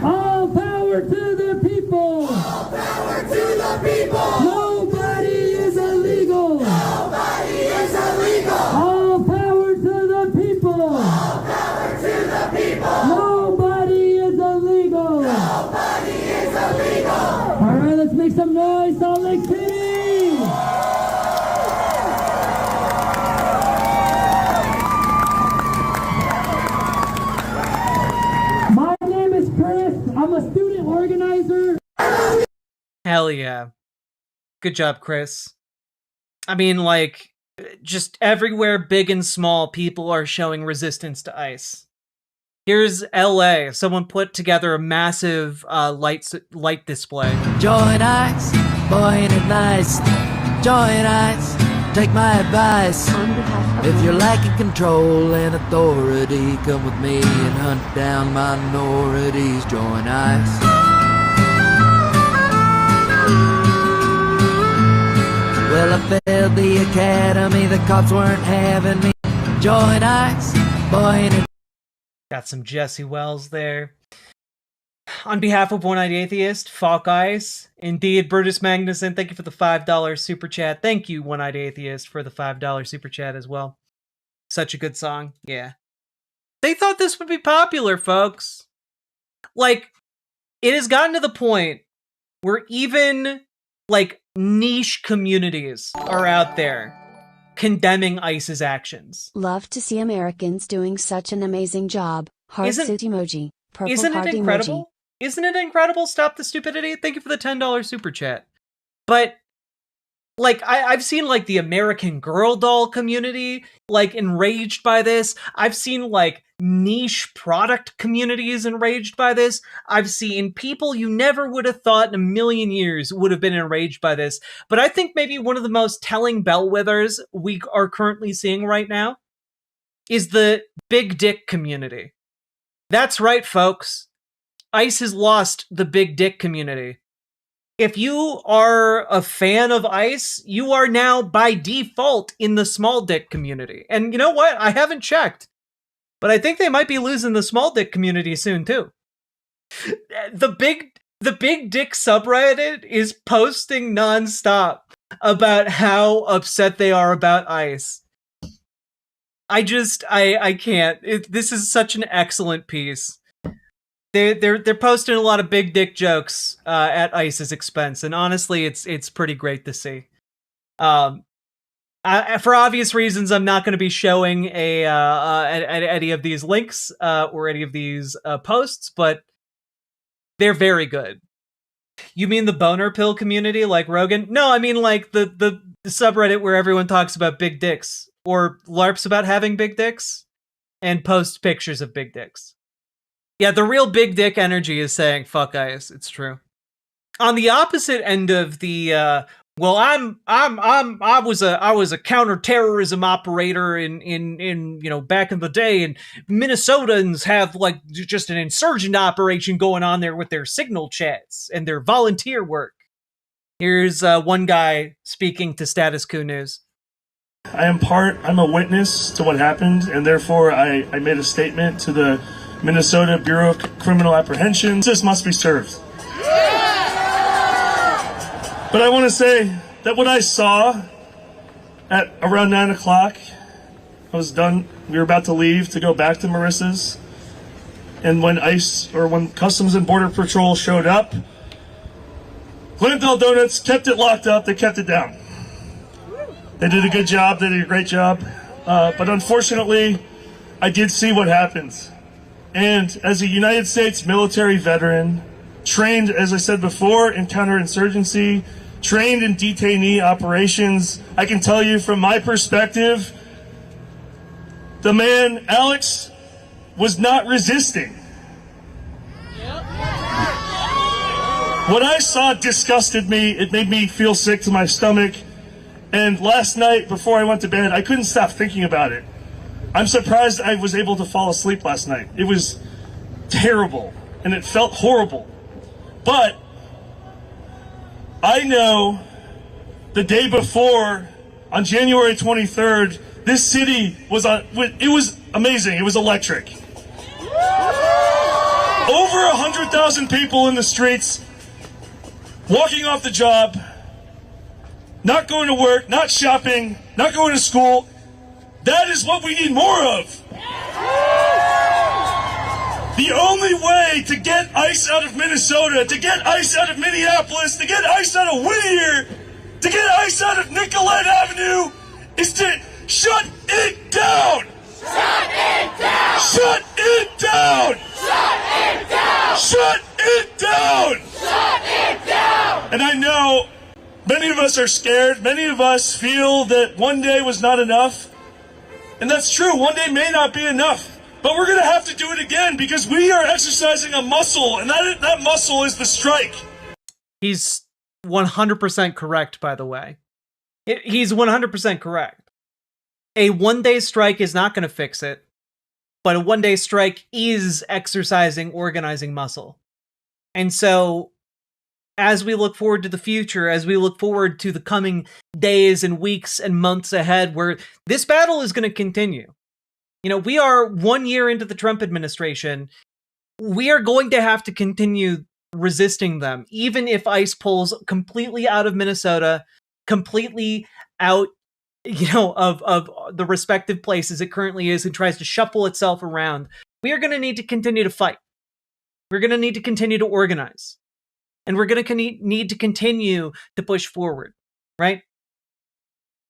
All power to the people. All power to the people. Nobody is illegal. Nobody is illegal. All power to the people. All power to the people. Nobody is illegal. Nobody is illegal. All right, let's make some noise, Salt Lake City. I'm a student organizer. Hell yeah. Good job, Chris. I mean, like, just everywhere, big and small, people are showing resistance to ICE. Here's LA. Someone put together a massive light display. Join ICE, boy, ain't it nice? Join ICE, take my advice. If you're lacking control and authority, come with me and hunt down minorities. Join ICE. Well, I failed the academy, the cops weren't having me. Join ICE, boy, ain't it. Got some Jesse Wells there. On behalf of One-Eyed Atheist, Falk Ice, indeed, Brutus Magnuson, thank you for the $5 super chat. Thank you, One-Eyed Atheist, for the $5 super chat as well. Such a good song, yeah. They thought this would be popular, folks. Like, it has gotten to the point where even, like, niche communities are out there condemning ICE's actions. Love to see Americans doing such an amazing job. Heart suit emoji. Purple isn't heart it incredible? Emoji. Isn't it incredible? Stop the stupidity. Thank you for the $10 super chat. But, like, I've seen, like, the American Girl doll community, like, enraged by this. I've seen, like, niche product communities enraged by this. I've seen people you never would have thought in a million years would have been enraged by this. But I think maybe one of the most telling bellwethers we are currently seeing right now is the big dick community. That's right, folks. ICE has lost the big dick community. If you are a fan of ICE, you are now by default in the small dick community. And you know what? I haven't checked, but I think they might be losing the small dick community soon too. The big dick subreddit is posting nonstop about how upset they are about ICE. I can't. This is such an excellent piece. They're posting a lot of big dick jokes at ICE's expense, and honestly, it's pretty great to see. For obvious reasons, I'm not going to be showing any of these links or any of these posts, but they're very good. You mean the boner pill community, like Rogan? No, I mean like the subreddit where everyone talks about big dicks or LARPs about having big dicks and post pictures of big dicks. Yeah, the real big dick energy is saying fuck ICE. It's true. On the opposite end of the well, I was a counterterrorism operator in back in the day, and Minnesotans have like just an insurgent operation going on there with their signal chats and their volunteer work. Here's one guy speaking to Status Quo News. I'm a witness to what happened, and therefore I made a statement to the Minnesota Bureau of Criminal Apprehension. This must be served. But I want to say that what I saw at around 9 o'clock, I was done. We were about to leave to go back to Marissa's. And when when Customs and Border Patrol showed up, Glendale Donuts kept it locked up. They kept it down. They did a good job. They did a great job. But unfortunately, I did see what happened. And as a United States military veteran, trained, as I said before, in counterinsurgency, trained in detainee operations, I can tell you from my perspective, the man, Alex, was not resisting. What I saw disgusted me. It made me feel sick to my stomach. And last night, before I went to bed, I couldn't stop thinking about it. I'm surprised I was able to fall asleep last night. It was terrible, and it felt horrible. But I know the day before, on January 23rd, this city was it was amazing. It was electric. Over 100,000 people in the streets, walking off the job, not going to work, not shopping, not going to school. That is what we need more of. The only way to get ICE out of Minnesota, to get ICE out of Minneapolis, to get ICE out of Whittier, to get ICE out of Nicollet Avenue is to shut it down. Shut it down. Shut it down. Shut it down. Shut it down. Shut it down. And I know many of us are scared. Many of us feel that one day was not enough. And that's true. One day may not be enough. But we're going to have to do it again because we are exercising a muscle, and that muscle is the strike. He's 100% correct, by the way. He's 100% correct. A one-day strike is not going to fix it, but a one-day strike is exercising organizing muscle. And so, as we look forward to the future, as we look forward to the coming days and weeks and months ahead, where this battle is going to continue. You know, we are 1 year into the Trump administration. We are going to have to continue resisting them, even if ICE pulls completely out of Minnesota, completely out, of the respective places it currently is and tries to shuffle itself around. We are going to need to continue to fight. We're going to need to continue to organize. And we're going to need to continue to push forward, right?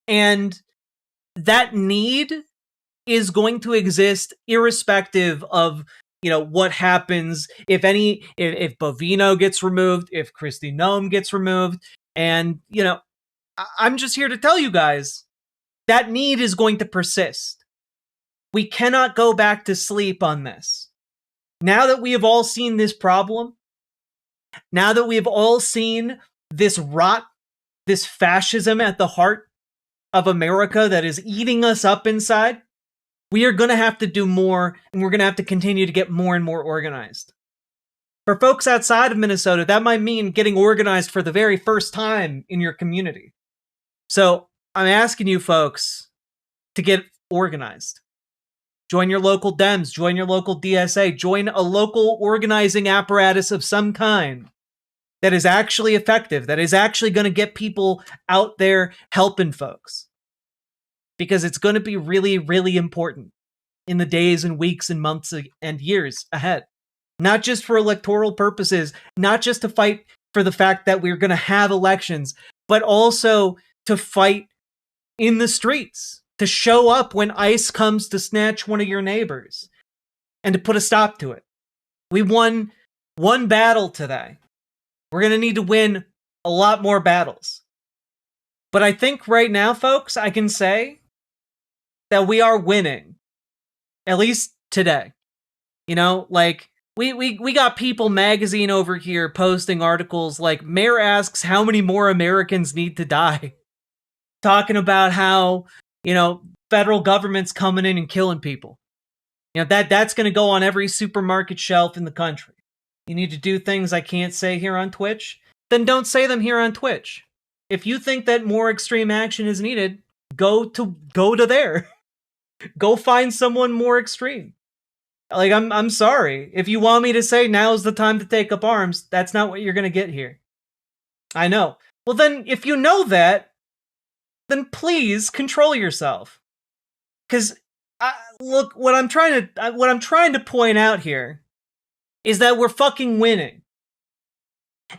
And that need is going to exist irrespective of, what happens if Bovino gets removed, if Kristi Noem gets removed. And, I'm just here to tell you guys that need is going to persist. We cannot go back to sleep on this. Now that we have all seen this problem, now that we have all seen this rot, this fascism at the heart of America that is eating us up inside, We are going to have to do more, and we're going to have to continue to get more and more organized. For folks outside of Minnesota, that might mean getting organized for the very first time in your community. So I'm asking you folks to get organized. Join your local Dems, join your local DSA, join a local organizing apparatus of some kind that is actually effective, that is actually going to get people out there helping folks. Because it's going to be really, really important in the days and weeks and months and years ahead. Not just for electoral purposes, not just to fight for the fact that we're going to have elections, but also to fight in the streets, to show up when ICE comes to snatch one of your neighbors, and to put a stop to it. We won one battle today. We're going to need to win a lot more battles. But I think right now, folks, I can say that we are winning, at least today. You know, like, we got People magazine over here posting articles like, Mayor asks how many more Americans need to die. Talking about how, you know, federal government's coming in and killing people. You know, that's going to go on every supermarket shelf in the country. You need to do things I can't say here on Twitch, then don't say them here on Twitch. If you think that more extreme action is needed, go to there. Go find someone more extreme. Like, I'm sorry. If you want me to say now's the time to take up arms, that's not what you're going to get here. I know. Well, then, if you know that, then please control yourself. Because, look, what I'm trying to point out here is that we're fucking winning.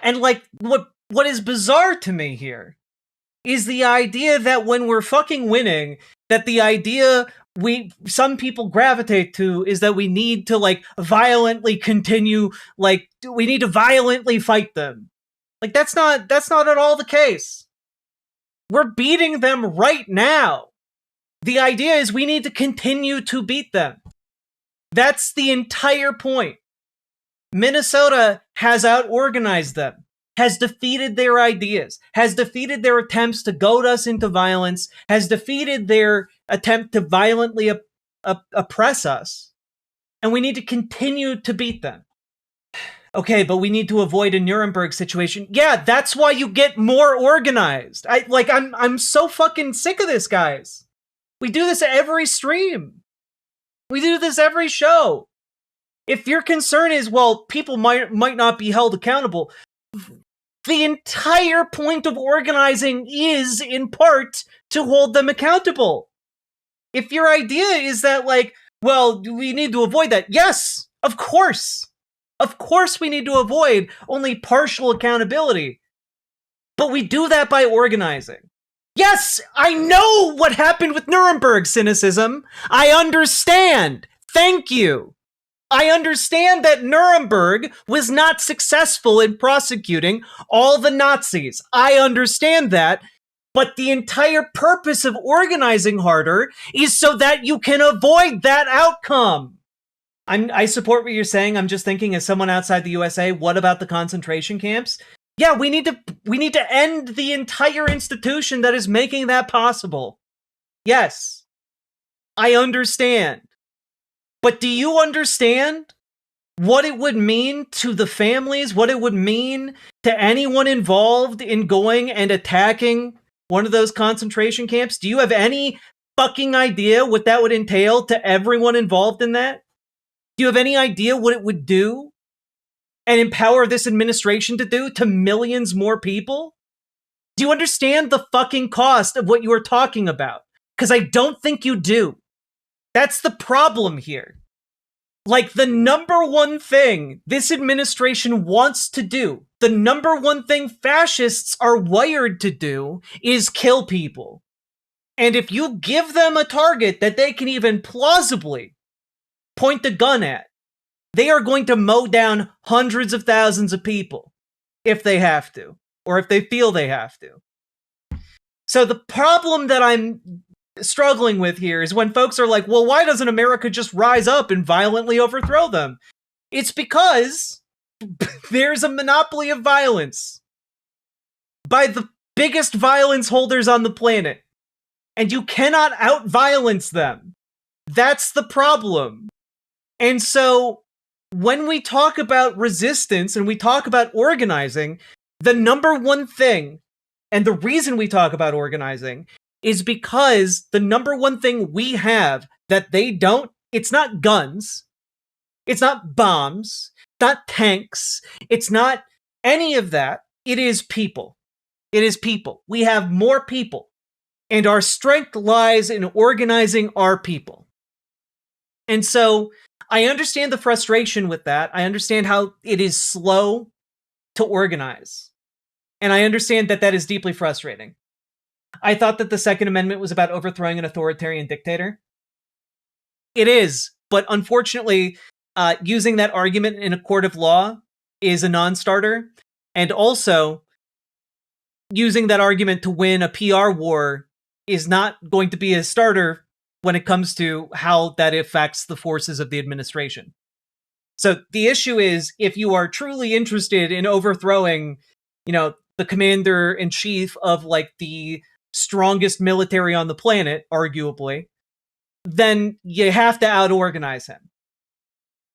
And, like, what is bizarre to me here is the idea that when we're fucking winning, that the idea some people gravitate to is that we need to, like, violently continue, like, we need to violently fight them. Like, that's not at all the case. We're beating them right now. The idea is we need to continue to beat them. That's the entire point. Minnesota has out-organized them, has defeated their ideas, has defeated their attempts to goad us into violence, has defeated their attempt to violently oppress us. And we need to continue to beat them. Okay, but we need to avoid a Nuremberg situation. Yeah, that's why you get more organized. I'm so fucking sick of this, guys. We do this every stream. We do this every show. If your concern is, well, people might not be held accountable, the entire point of organizing is, in part, to hold them accountable. If your idea is that, like, well, we need to avoid that, yes, of course. Of course we need to avoid only partial accountability. But we do that by organizing. Yes, I know what happened with Nuremberg, cynicism. I understand. Thank you. I understand that Nuremberg was not successful in prosecuting all the Nazis. I understand that. But the entire purpose of organizing harder is so that you can avoid that outcome. I support what you're saying. I'm just thinking, as someone outside the USA, what about the concentration camps? Yeah, we need to end the entire institution that is making that possible. Yes, I understand. But do you understand what it would mean to the families, what it would mean to anyone involved in going and attacking one of those concentration camps? Do you have any fucking idea what that would entail to everyone involved in that? Do you have any idea what it would do and empower this administration to do to millions more people? Do you understand the fucking cost of what you are talking about? Because I don't think you do. That's the problem here. Like, the number one thing this administration wants to do, the number one thing fascists are wired to do, is kill people. And if you give them a target that they can even plausibly point the gun at, they are going to mow down hundreds of thousands of people if they have to, or if they feel they have to. So the problem that I'm struggling with here is when folks are like, well, why doesn't America just rise up and violently overthrow them? It's because there's a monopoly of violence by the biggest violence holders on the planet, and you cannot out-violence them. That's the problem. And so when we talk about resistance and we talk about organizing, the number one thing, and the reason we talk about organizing, is because the number one thing we have that they don't, it's not guns, it's not bombs, it's not tanks, it's not any of that. It is people. It is people. We have more people. And our strength lies in organizing our people. And so I understand the frustration with that. I understand how it is slow to organize. And I understand that that is deeply frustrating. I thought that the Second Amendment was about overthrowing an authoritarian dictator. It is, but unfortunately, using that argument in a court of law is a non-starter. And also, using that argument to win a PR war is not going to be a starter when it comes to how that affects the forces of the administration. So the issue is, if you are truly interested in overthrowing, the commander-in-chief of, like, the strongest military on the planet, arguably, then you have to out-organize him.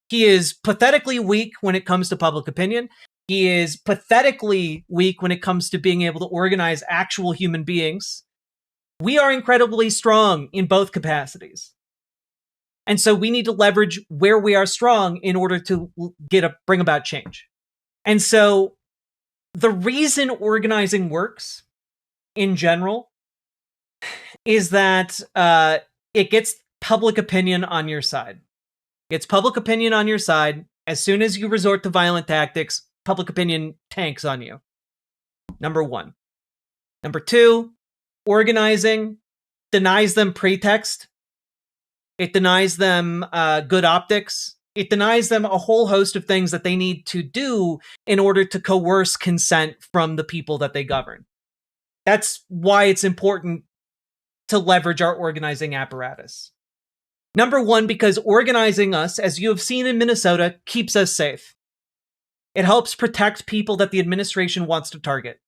He is pathetically weak when it comes to public opinion. He is pathetically weak when it comes to being able to organize actual human beings. We are incredibly strong in both capacities. And so we need to leverage where we are strong in order to bring about change. And so the reason organizing works in general is that it gets public opinion on your side. It gets public opinion on your side. As soon as you resort to violent tactics, public opinion tanks on you. Number one. Number two, organizing denies them pretext. It denies them good optics. It denies them a whole host of things that they need to do in order to coerce consent from the people that they govern. That's why it's important to leverage our organizing apparatus. Number one, because organizing us, as you have seen in Minnesota, keeps us safe. It helps protect people that the administration wants to target.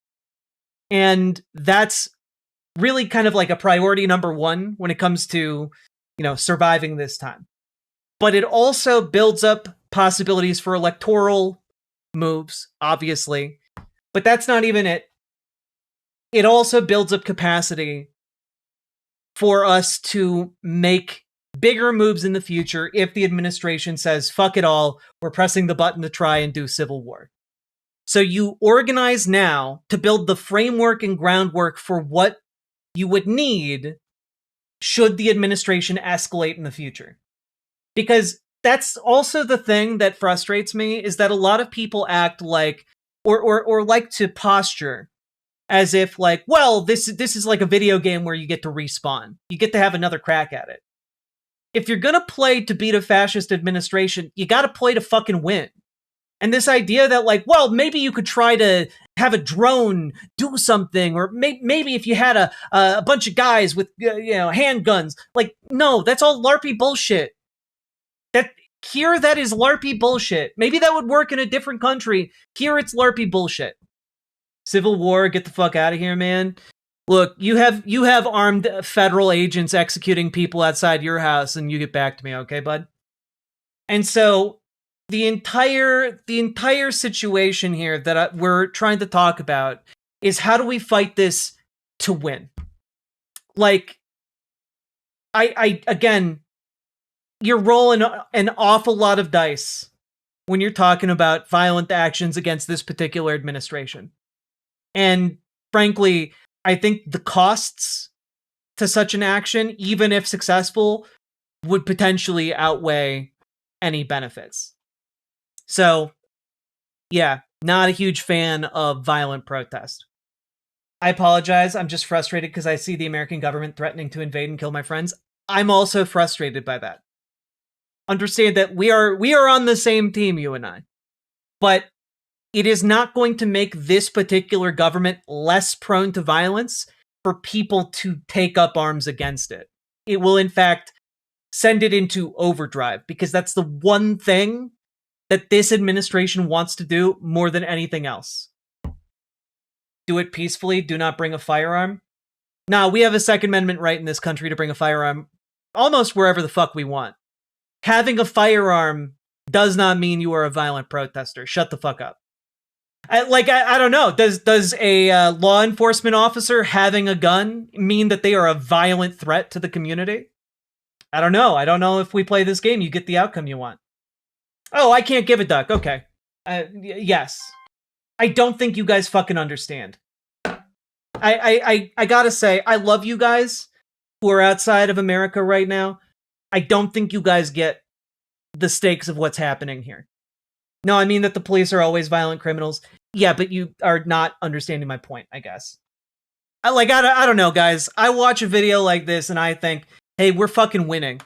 And that's really kind of like a priority number one when it comes to, surviving this time. But it also builds up possibilities for electoral moves, obviously. But that's not even it. It also builds up capacity for us to make bigger moves in the future if the administration says, fuck it all, we're pressing the button to try and do civil war. So you organize now to build the framework and groundwork for what you would need should the administration escalate in the future. Because that's also the thing that frustrates me, is that a lot of people act like, or like to posture as if, like, well, this is like a video game where you get to respawn. You get to have another crack at it. If you're gonna play to beat a fascist administration, you gotta play to fucking win. And this idea that, like, well, maybe you could try to have a drone do something, or maybe if you had a bunch of guys with handguns, like, no, that's all LARPy bullshit. That is LARPy bullshit. Maybe that would work in a different country. Here it's LARPy bullshit. Civil war, get the fuck out of here, man. Look, you have armed federal agents executing people outside your house, and you get back to me, okay, bud? And so the entire situation here that we're trying to talk about is, how do we fight this to win? Like, again, you're rolling an awful lot of dice when you're talking about violent actions against this particular administration. And frankly, I think the costs to such an action, even if successful, would potentially outweigh any benefits. So, yeah, not a huge fan of violent protest. I apologize. I'm just frustrated because I see the American government threatening to invade and kill my friends. I'm also frustrated by that. Understand that we are on the same team, you and I. But it is not going to make this particular government less prone to violence for people to take up arms against it. It will, in fact, send it into overdrive, because that's the one thing that this administration wants to do more than anything else. Do it peacefully. Do not bring a firearm. Nah, we have a Second Amendment right in this country to bring a firearm almost wherever the fuck we want. Having a firearm does not mean you are a violent protester. Shut the fuck up. I don't know. Does a law enforcement officer having a gun mean that they are a violent threat to the community? I don't know. I don't know if we play this game, you get the outcome you want. Oh, I can't give a duck. Okay. Yes. I don't think you guys fucking understand. I gotta say, I love you guys who are outside of America right now. I don't think you guys get the stakes of what's happening here. No, I mean that the police are always violent criminals. Yeah, but you are not understanding my point, I guess. I don't know, guys. I watch a video like this and I think, hey, we're fucking winning.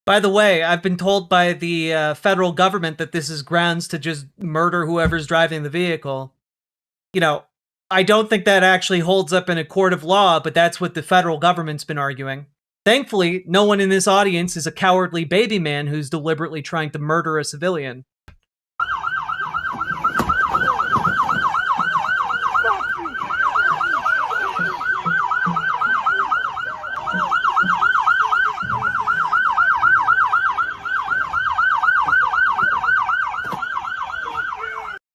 By the way, I've been told by the federal government that this is grounds to just murder whoever's driving the vehicle. You know, I don't think that actually holds up in a court of law, but that's what the federal government's been arguing. Thankfully, no one in this audience is a cowardly baby man who's deliberately trying to murder a civilian.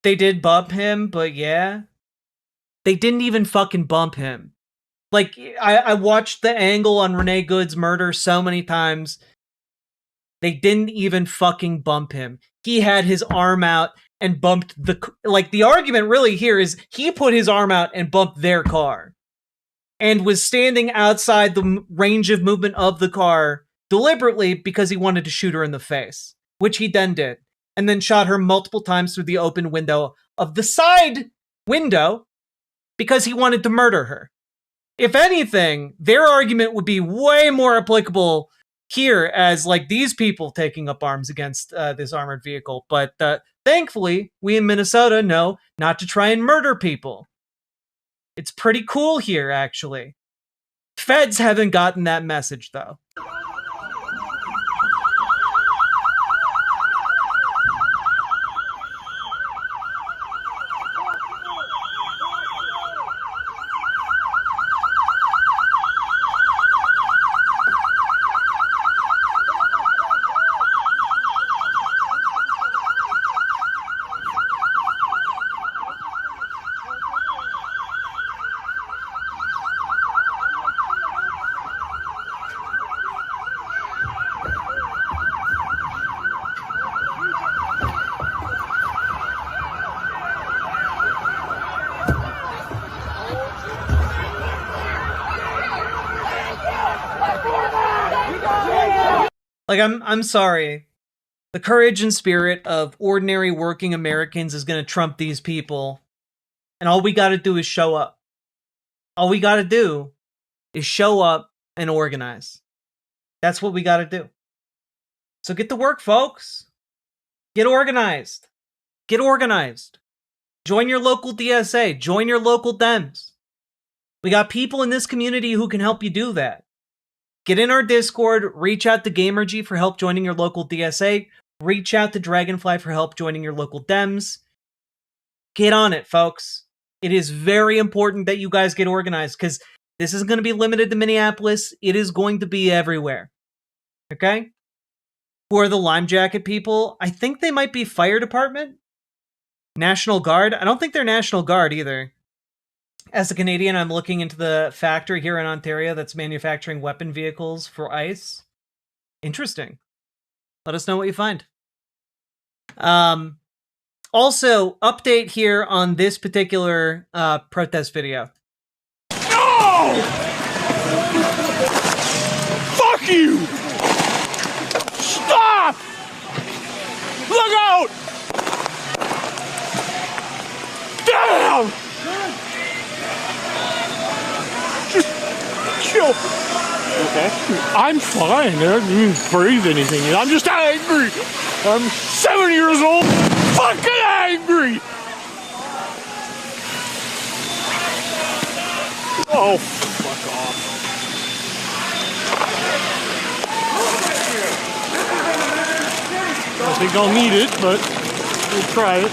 They did bump him, but yeah. They didn't even fucking bump him. Like, I watched the angle on Renee Good's murder so many times. They didn't even fucking bump him. He had his arm out and bumped the argument really here is he put his arm out and bumped their car. And was standing outside the range of movement of the car deliberately because he wanted to shoot her in the face. Which he then did. And then shot her multiple times through the open window of the side window because he wanted to murder her. If anything, their argument would be way more applicable here as like these people taking up arms against this armored vehicle. But thankfully, we in Minnesota know not to try and murder people. It's pretty cool here, actually. Feds haven't gotten that message, though. Like, I'm sorry. The courage and spirit of ordinary working Americans is going to trump these people. And all we got to do is show up. All we got to do is show up and organize. That's what we got to do. So get to work, folks. Get organized. Get organized. Join your local DSA. Join your local Dems. We got people in this community who can help you do that. Get in our Discord, reach out to Gamergy for help joining your local DSA, reach out to Dragonfly for help joining your local Dems. Get on it, folks. It is very important that you guys get organized, because this isn't going to be limited to Minneapolis. It is going to be everywhere. Okay? Who are the Lime Jacket people? I think they might be Fire Department? National Guard? I don't think they're National Guard either. As a Canadian, I'm looking into the factory here in Ontario that's manufacturing weapon vehicles for ICE. Interesting. Let us know what you find. Also, update here on this particular protest video. No! Fuck you! Stop! Look out! down! Just chill. Okay. I'm fine. I didn't breathe anything. I'm just angry. I'm 7 years old. Fucking angry. Oh, fuck off. I don't think I'll need it, but we'll try it.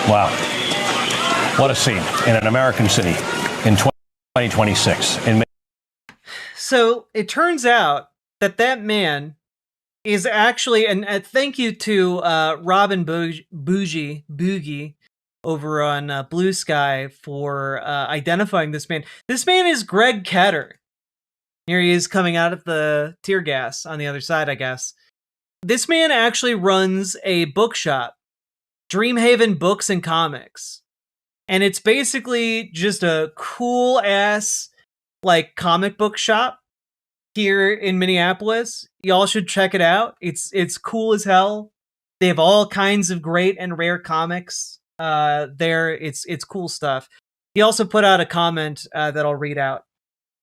Wow. What a scene in an American city in 2026. So it turns out that man is actually, and thank you to Robin Boogie over on Blue Sky for identifying this man. This man is Greg Ketter. Here he is coming out of the tear gas on the other side, I guess. This man actually runs a bookshop, Dreamhaven Books and Comics. And it's basically just a cool ass like comic book shop here in Minneapolis. Y'all should check it out. It's cool as hell. They have all kinds of great and rare comics there. It's cool stuff. He also put out a comment that I'll read out.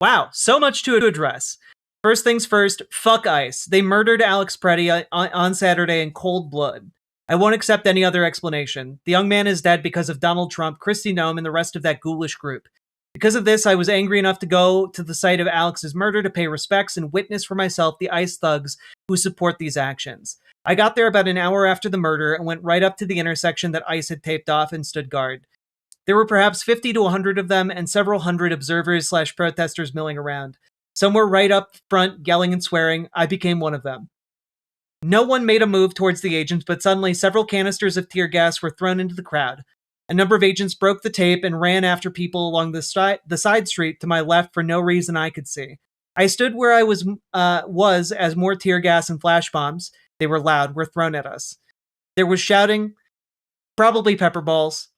Wow, so much to address. First things first, fuck ICE. They murdered Alex Preddy on Saturday in cold blood. I won't accept any other explanation. The young man is dead because of Donald Trump, Kristi Noem, and the rest of that ghoulish group. Because of this, I was angry enough to go to the site of Alex's murder to pay respects and witness for myself the ICE thugs who support these actions. I got there about an hour after the murder and went right up to the intersection that ICE had taped off and stood guard. There were perhaps 50 to 100 of them and several hundred observers/protesters milling around. Some were right up front, yelling and swearing. I became one of them. No one made a move towards the agents, but suddenly several canisters of tear gas were thrown into the crowd. A number of agents broke the tape and ran after people along the side street to my left for no reason I could see. I stood where I was as more tear gas and flash bombs, they were loud, were thrown at us. There was shouting, probably pepper balls.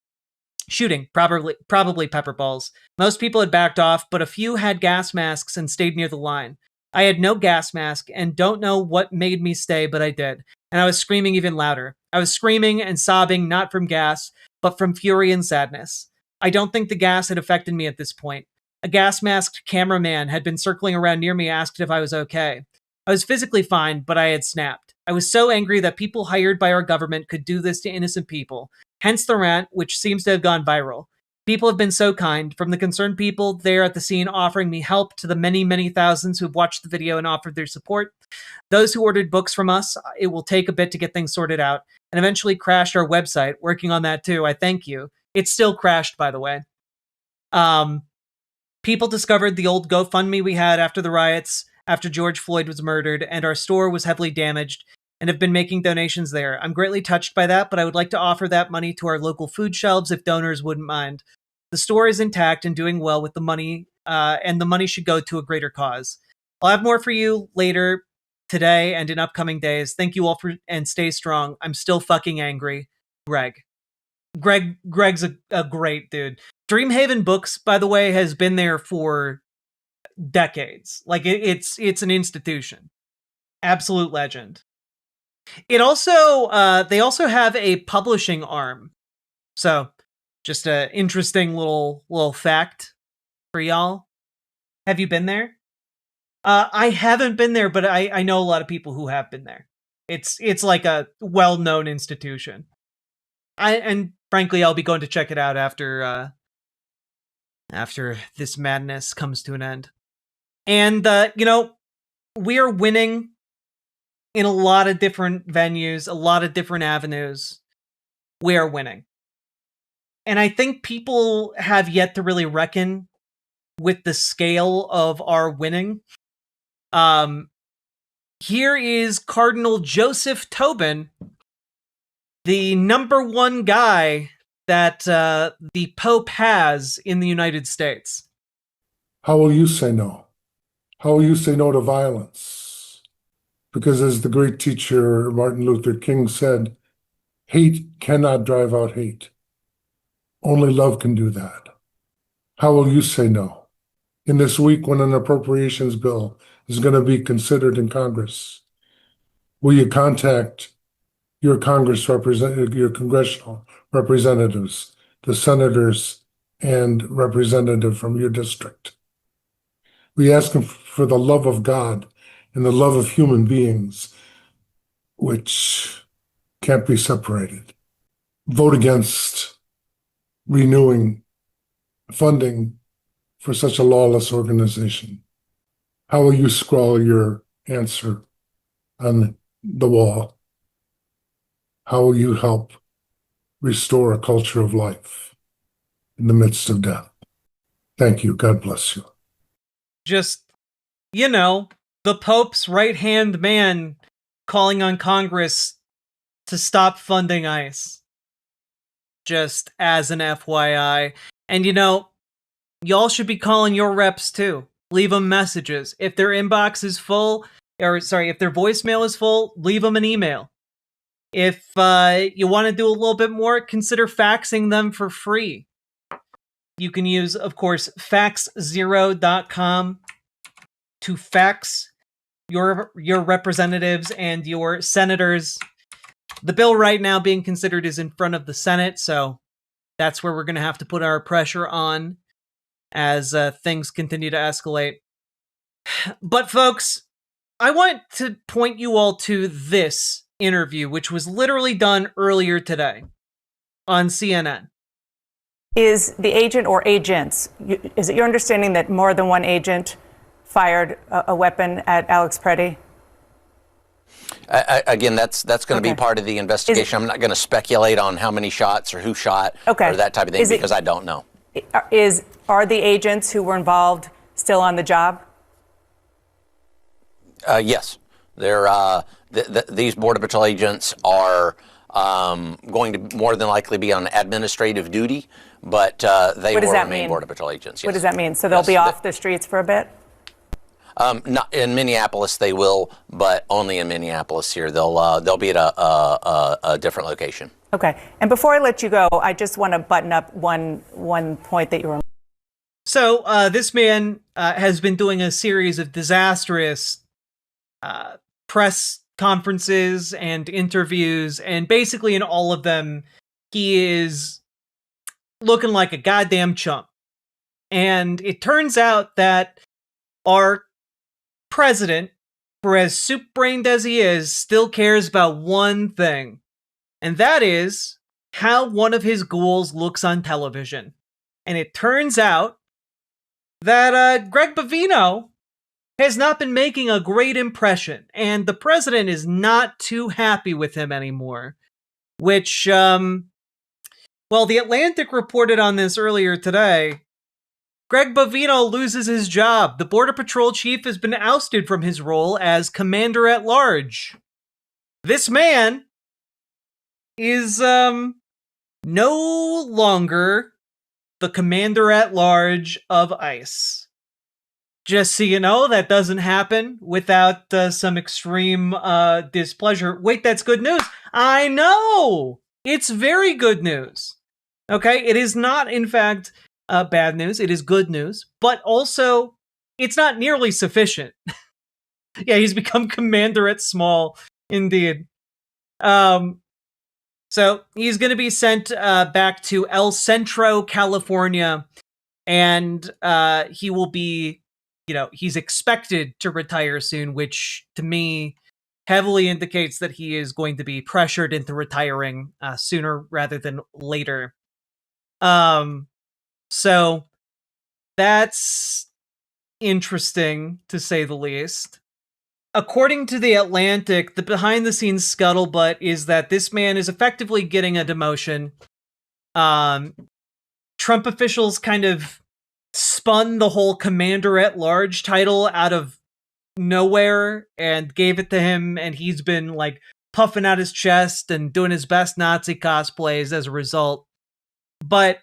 Shooting, probably pepper balls. Most people had backed off, but a few had gas masks and stayed near the line. I had no gas mask and don't know what made me stay, but I did. And I was screaming even louder. I was screaming and sobbing, not from gas, but from fury and sadness. I don't think the gas had affected me at this point. A gas-masked cameraman had been circling around near me, asked if I was okay. I was physically fine, but I had snapped. I was so angry that people hired by our government could do this to innocent people. Hence the rant, which seems to have gone viral. People have been so kind, from the concerned people there at the scene offering me help to the many, many thousands who have watched the video and offered their support. Those who ordered books from us, it will take a bit to get things sorted out, and eventually crashed our website. Working on that too, I thank you. It's still crashed, by the way. People discovered the old GoFundMe we had after the riots, after George Floyd was murdered, and our store was heavily damaged, and have been making donations there. I'm greatly touched by that, but I would like to offer that money to our local food shelves if donors wouldn't mind. The store is intact and doing well with the money, and the money should go to a greater cause. I'll have more for you later today and in upcoming days. Thank you all and stay strong. I'm still fucking angry. Greg's a great dude. Dreamhaven Books, by the way, has been there for decades. Like it's an institution. Absolute legend. It also they also have a publishing arm. So just an interesting little fact for y'all. Have you been there? I haven't been there, but I know a lot of people who have been there. It's like a well-known institution. And frankly, I'll be going to check it out after this madness comes to an end. And we are winning in a lot of different venues, a lot of different avenues. We are winning. And I think people have yet to really reckon with the scale of our winning. Here is Cardinal Joseph Tobin, the number one guy that the Pope has in the United States. How will you say no? How will you say no to violence? Because as the great teacher Martin Luther King said, hate cannot drive out hate. Only love can do that. How will you say no? in this week when an appropriations bill is going to be considered in Congress? Will you contact your your congressional representatives, the senators and representative from your district? We ask them for the love of God and the love of human beings, which can't be separated. Vote against renewing funding for such a lawless organization. How will you scrawl your answer on the wall? How will you help restore a culture of life in the midst of death? Thank you. God bless you. Just, you know, the Pope's right-hand man calling on Congress to stop funding ICE. Just as an FYI. And, you know, y'all should be calling your reps too. Leave them messages. If their inbox is full, if their voicemail is full, leave them an email. If you want to do a little bit more, consider faxing them for free. You can use, of course, faxzero.com to fax your representatives and your senators. The bill right now being considered is in front of the Senate, so that's where we're going to have to put our pressure on as things continue to escalate. But folks, I want to point you all to this interview, which was literally done earlier today on CNN. Is the agent or agents, is it your understanding that more than one agent fired a weapon at Alex Preddy? Again, that's going to be part of the investigation. I'm not going to speculate on how many shots or who shot or that type of thing because I don't know. Are the agents who were involved still on the job? Yes, they're these Border Patrol agents are going to more than likely be on administrative duty, but they will remain Border Patrol agents. Yes. What does that mean? So they'll be off the streets for a bit? Not in Minneapolis, they will, but only in Minneapolis. Here, they'll be at a different location. Okay. And before I let you go, I just want to button up one point that you were. So this man has been doing a series of disastrous press conferences and interviews, and basically in all of them, he is looking like a goddamn chump. And it turns out that our president, for as soup-brained as he is, still cares about one thing, and that is how one of his ghouls looks on television. And it turns out that Greg Bovino has not been making a great impression, and the president is not too happy with him anymore. Which, well, The Atlantic reported on this earlier today. Greg Bovino loses his job. The Border Patrol chief has been ousted from his role as commander-at-large. This man is, no longer the commander-at-large of ICE. Just so you know, that doesn't happen without some extreme displeasure. Wait, that's good news. I know! It's very good news. Okay? It is not, in fact, bad news. It is good news. But also, it's not nearly sufficient. Yeah, he's become commander-at-small, indeed. So, he's going to be sent back to El Centro, California, and he will be, he's expected to retire soon, which to me heavily indicates that he is going to be pressured into retiring sooner rather than later. So that's interesting to say the least. According to The Atlantic, the behind-the-scenes scuttlebutt is that this man is effectively getting a demotion. Trump officials kind of spun the whole commander-at-large title out of nowhere and gave it to him, and he's been, like, puffing out his chest and doing his best Nazi cosplays as a result. But,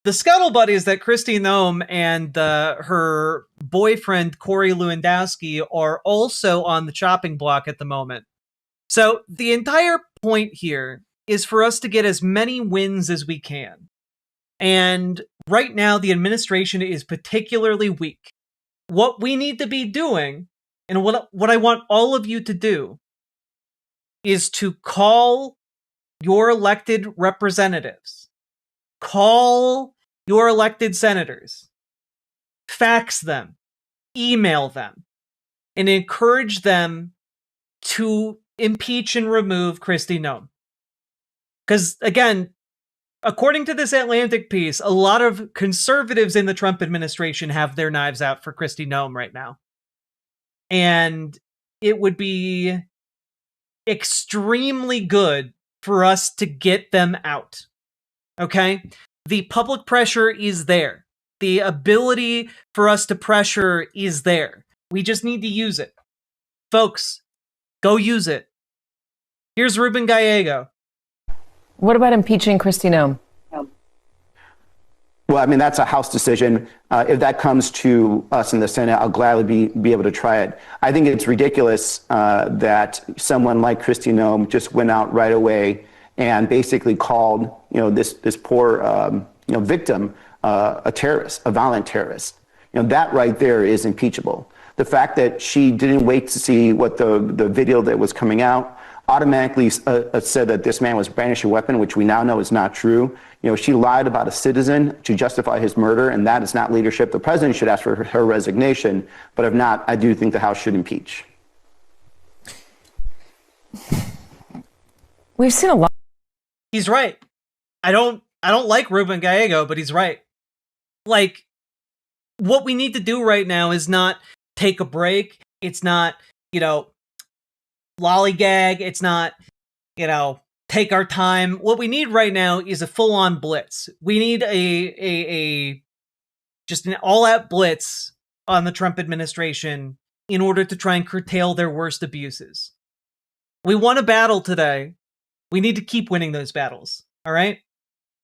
the scuttlebutt is that Kristi Noem and her boyfriend, Corey Lewandowski, are also on the chopping block at the moment. So the entire point here is for us to get as many wins as we can. And right now, the administration is particularly weak. What we need to be doing, and what I want all of you to do, is to call your elected representatives, call your elected senators, fax them, email them, and encourage them to impeach and remove Kristi Noem. Because, again, according to this Atlantic piece, a lot of conservatives in the Trump administration have their knives out for Kristi Noem right now. And it would be extremely good for us to get them out. Okay? The public pressure is there. The ability for us to pressure is there. We just need to use it. Folks, go use it. Here's Ruben Gallego. What about impeaching Kristi Noem? Well, I mean, that's a House decision. If that comes to us in the Senate, I'll gladly be able to try it. I think it's ridiculous that someone like Kristi Noem just went out right away and basically called, this poor, victim a terrorist, a violent terrorist. That right there is impeachable. The fact that she didn't wait to see what the video that was coming out automatically said that this man was brandishing a weapon, which we now know is not true. She lied about a citizen to justify his murder, and that is not leadership. The president should ask for her resignation, but if not, I do think the House should impeach. We've seen a lot. He's right. I don't like Ruben Gallego, but he's right. Like, what we need to do right now is not take a break. It's not, lollygag. It's not, take our time. What we need right now is a full-on blitz. We need just an all-out blitz on the Trump administration in order to try and curtail their worst abuses. We won a battle today. We need to keep winning those battles. All right?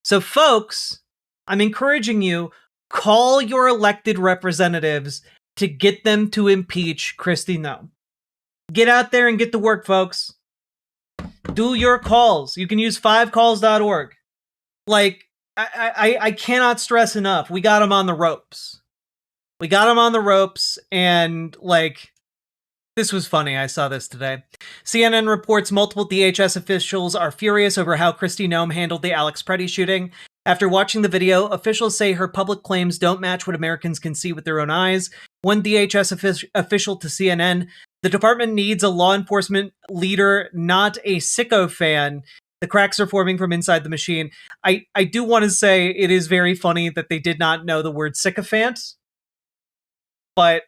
So, folks, I'm encouraging you, call your elected representatives to get them to impeach Kristi Noem. Get out there and get to work, folks. Do your calls. You can use 5calls.org. Like, I cannot stress enough. We got them on the ropes. We got them on the ropes, and, this was funny. I saw this today. CNN reports multiple DHS officials are furious over how Kristi Noem handled the Alex Preddy shooting. After watching the video, officials say her public claims don't match what Americans can see with their own eyes. One DHS official to CNN, the department needs a law enforcement leader, not a sicko fan. The cracks are forming from inside the machine. I do want to say it is very funny that they did not know the word sycophant. But,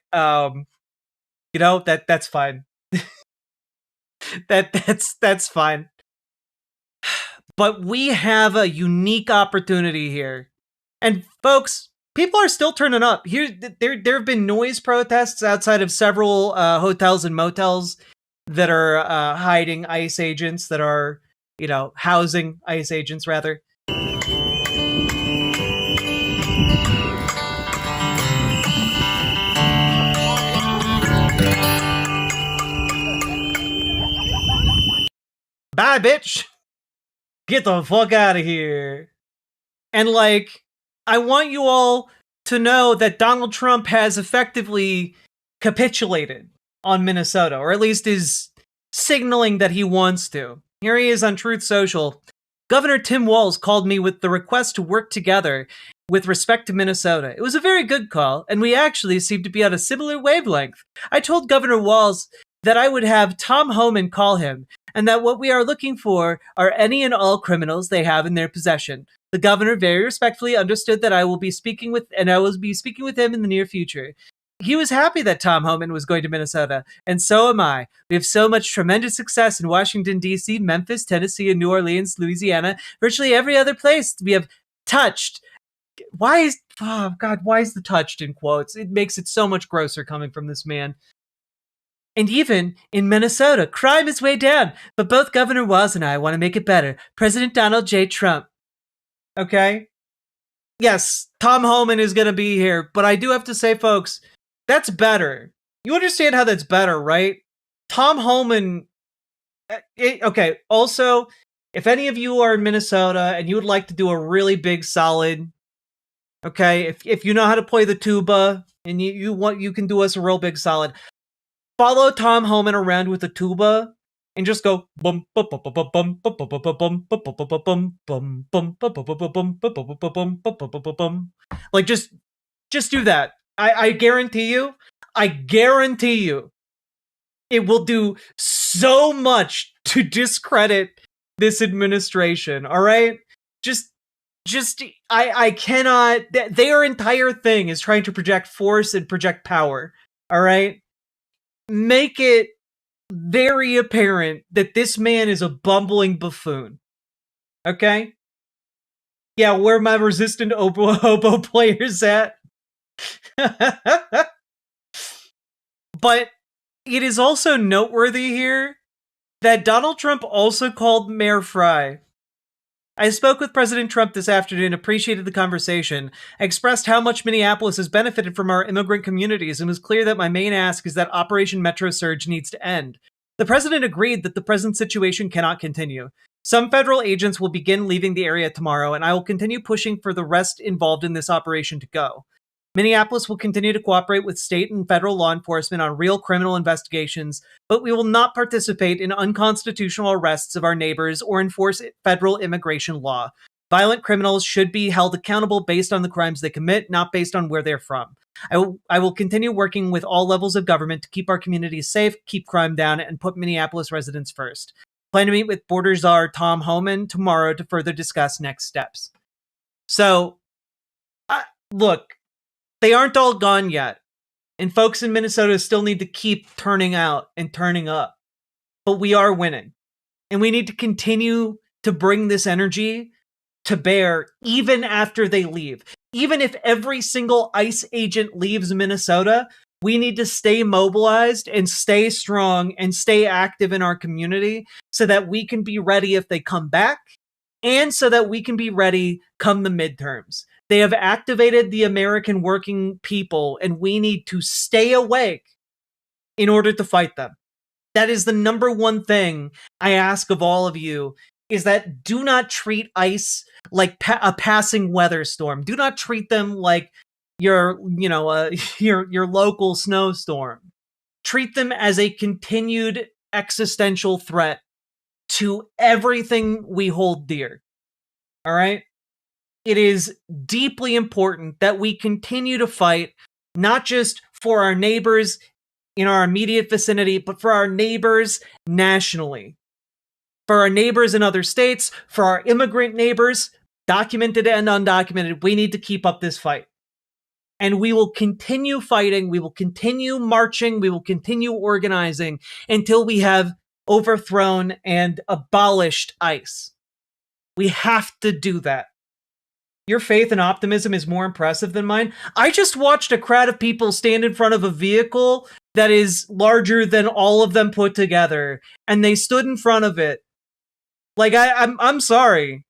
that's fine. That's fine. But we have a unique opportunity here. And folks, people are still turning up. There have been noise protests outside of several hotels and motels that are hiding ICE agents, that are, housing ICE agents, rather. Bye, bitch. Get the fuck out of here. And I want you all to know that Donald Trump has effectively capitulated on Minnesota, or at least is signaling that he wants to. Here he is on Truth Social. Governor Tim Walz called me with the request to work together with respect to Minnesota. It was a very good call, and we actually seem to be on a similar wavelength. I told Governor Walz that I would have Tom Homan call him, and that what we are looking for are any and all criminals they have in their possession. The governor very respectfully understood that I will be speaking with him in the near future. He was happy that Tom Homan was going to Minnesota, and so am I. We have so much tremendous success in Washington, D.C., Memphis, Tennessee, and New Orleans, Louisiana, virtually every other place we have touched. Why is the touched in quotes? It makes it so much grosser coming from this man. And even in Minnesota, crime is way down, but both Governor Walz and I want to make it better. President Donald J. Trump. Okay? Yes, Tom Homan is going to be here, but I do have to say, folks, that's better. You understand how that's better, right? Tom Homan... Okay, also, If any of you are in Minnesota and you would like to do a really big solid, okay, if you know how to play the tuba and you can do us a real big solid, follow Tom Homan around with the tuba and just go bum bum bum bum bum bum bum bum bum bum bum bum bum bum bum bum bum. Like just do that. I guarantee you, it will do so much to discredit this administration. All right, I cannot. Their entire thing is trying to project force and project power. All right, make it very apparent that this man is a bumbling buffoon. Okay? Yeah, where my resistant hobo players at? But it is also noteworthy here that Donald Trump also called Mayor Fry. I spoke with President Trump this afternoon, appreciated the conversation. I expressed how much Minneapolis has benefited from our immigrant communities, and was clear that my main ask is that Operation Metro Surge needs to end. The president agreed that the present situation cannot continue. Some federal agents will begin leaving the area tomorrow, and I will continue pushing for the rest involved in this operation to go. Minneapolis will continue to cooperate with state and federal law enforcement on real criminal investigations, but we will not participate in unconstitutional arrests of our neighbors or enforce federal immigration law. Violent criminals should be held accountable based on the crimes they commit, not based on where they're from. I will continue working with all levels of government to keep our communities safe, keep crime down, and put Minneapolis residents first. Plan to meet with Border Czar Tom Homan tomorrow to further discuss next steps. So, look, they aren't all gone yet. And folks in Minnesota still need to keep turning out and turning up. But we are winning. And we need to continue to bring this energy to bear even after they leave. Even if every single ICE agent leaves Minnesota, we need to stay mobilized and stay strong and stay active in our community so that we can be ready if they come back and so that we can be ready come the midterms. They have activated the American working people, and we need to stay awake in order to fight them. That is the number one thing I ask of all of you, is that do not treat ICE like a passing weather storm. Do not treat them like your local snowstorm. Treat them as a continued existential threat to everything we hold dear. All right? It is deeply important that we continue to fight, not just for our neighbors in our immediate vicinity, but for our neighbors nationally. For our neighbors in other states, for our immigrant neighbors, documented and undocumented, we need to keep up this fight. And we will continue fighting, we will continue marching, we will continue organizing until we have overthrown and abolished ICE. We have to do that. Your faith and optimism is more impressive than mine. I just watched a crowd of people stand in front of a vehicle that is larger than all of them put together, and they stood in front of it. Like, I'm sorry.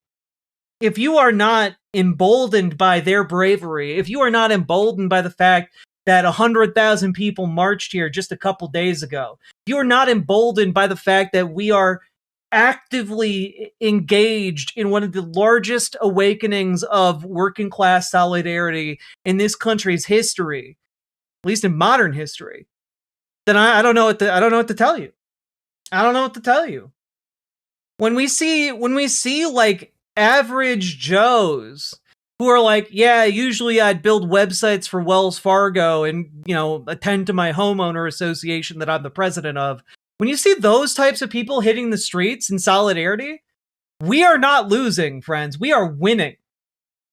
If you are not emboldened by their bravery, if you are not emboldened by the fact that 100,000 people marched here just a couple days ago, if you are not emboldened by the fact that we are actively engaged in one of the largest awakenings of working class solidarity in this country's history, at least in modern history, then I don't know what to tell you. I don't know what to tell you. When we see like average Joes who are like, yeah, usually I'd build websites for Wells Fargo and, attend to my homeowner association that I'm the president of. When you see those types of people hitting the streets in solidarity, we are not losing, friends. We are winning.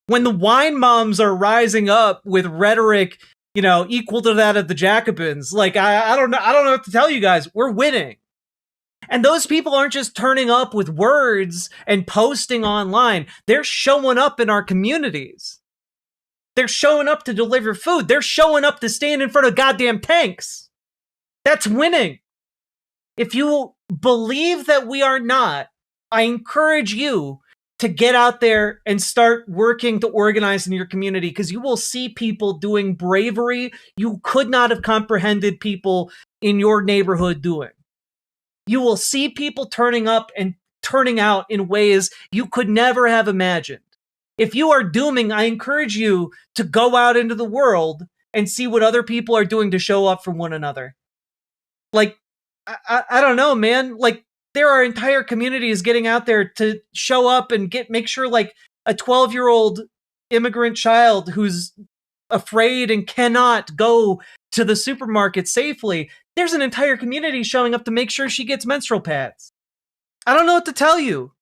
When the wine moms are rising up with rhetoric, equal to that of the Jacobins, like I don't know what to tell you guys. We're winning. And those people aren't just turning up with words and posting online. They're showing up in our communities. They're showing up to deliver food. They're showing up to stand in front of goddamn tanks. That's winning. If you believe that we are not, I encourage you to get out there and start working to organize in your community, because you will see people doing bravery you could not have comprehended people in your neighborhood doing. You will see people turning up and turning out in ways you could never have imagined. If you are dooming, I encourage you to go out into the world and see what other people are doing to show up for one another. Like, I don't know, man. Like, there are entire communities getting out there to show up and make sure, like, a 12-year-old immigrant child who's afraid and cannot go to the supermarket safely, there's an entire community showing up to make sure she gets menstrual pads. I don't know what to tell you.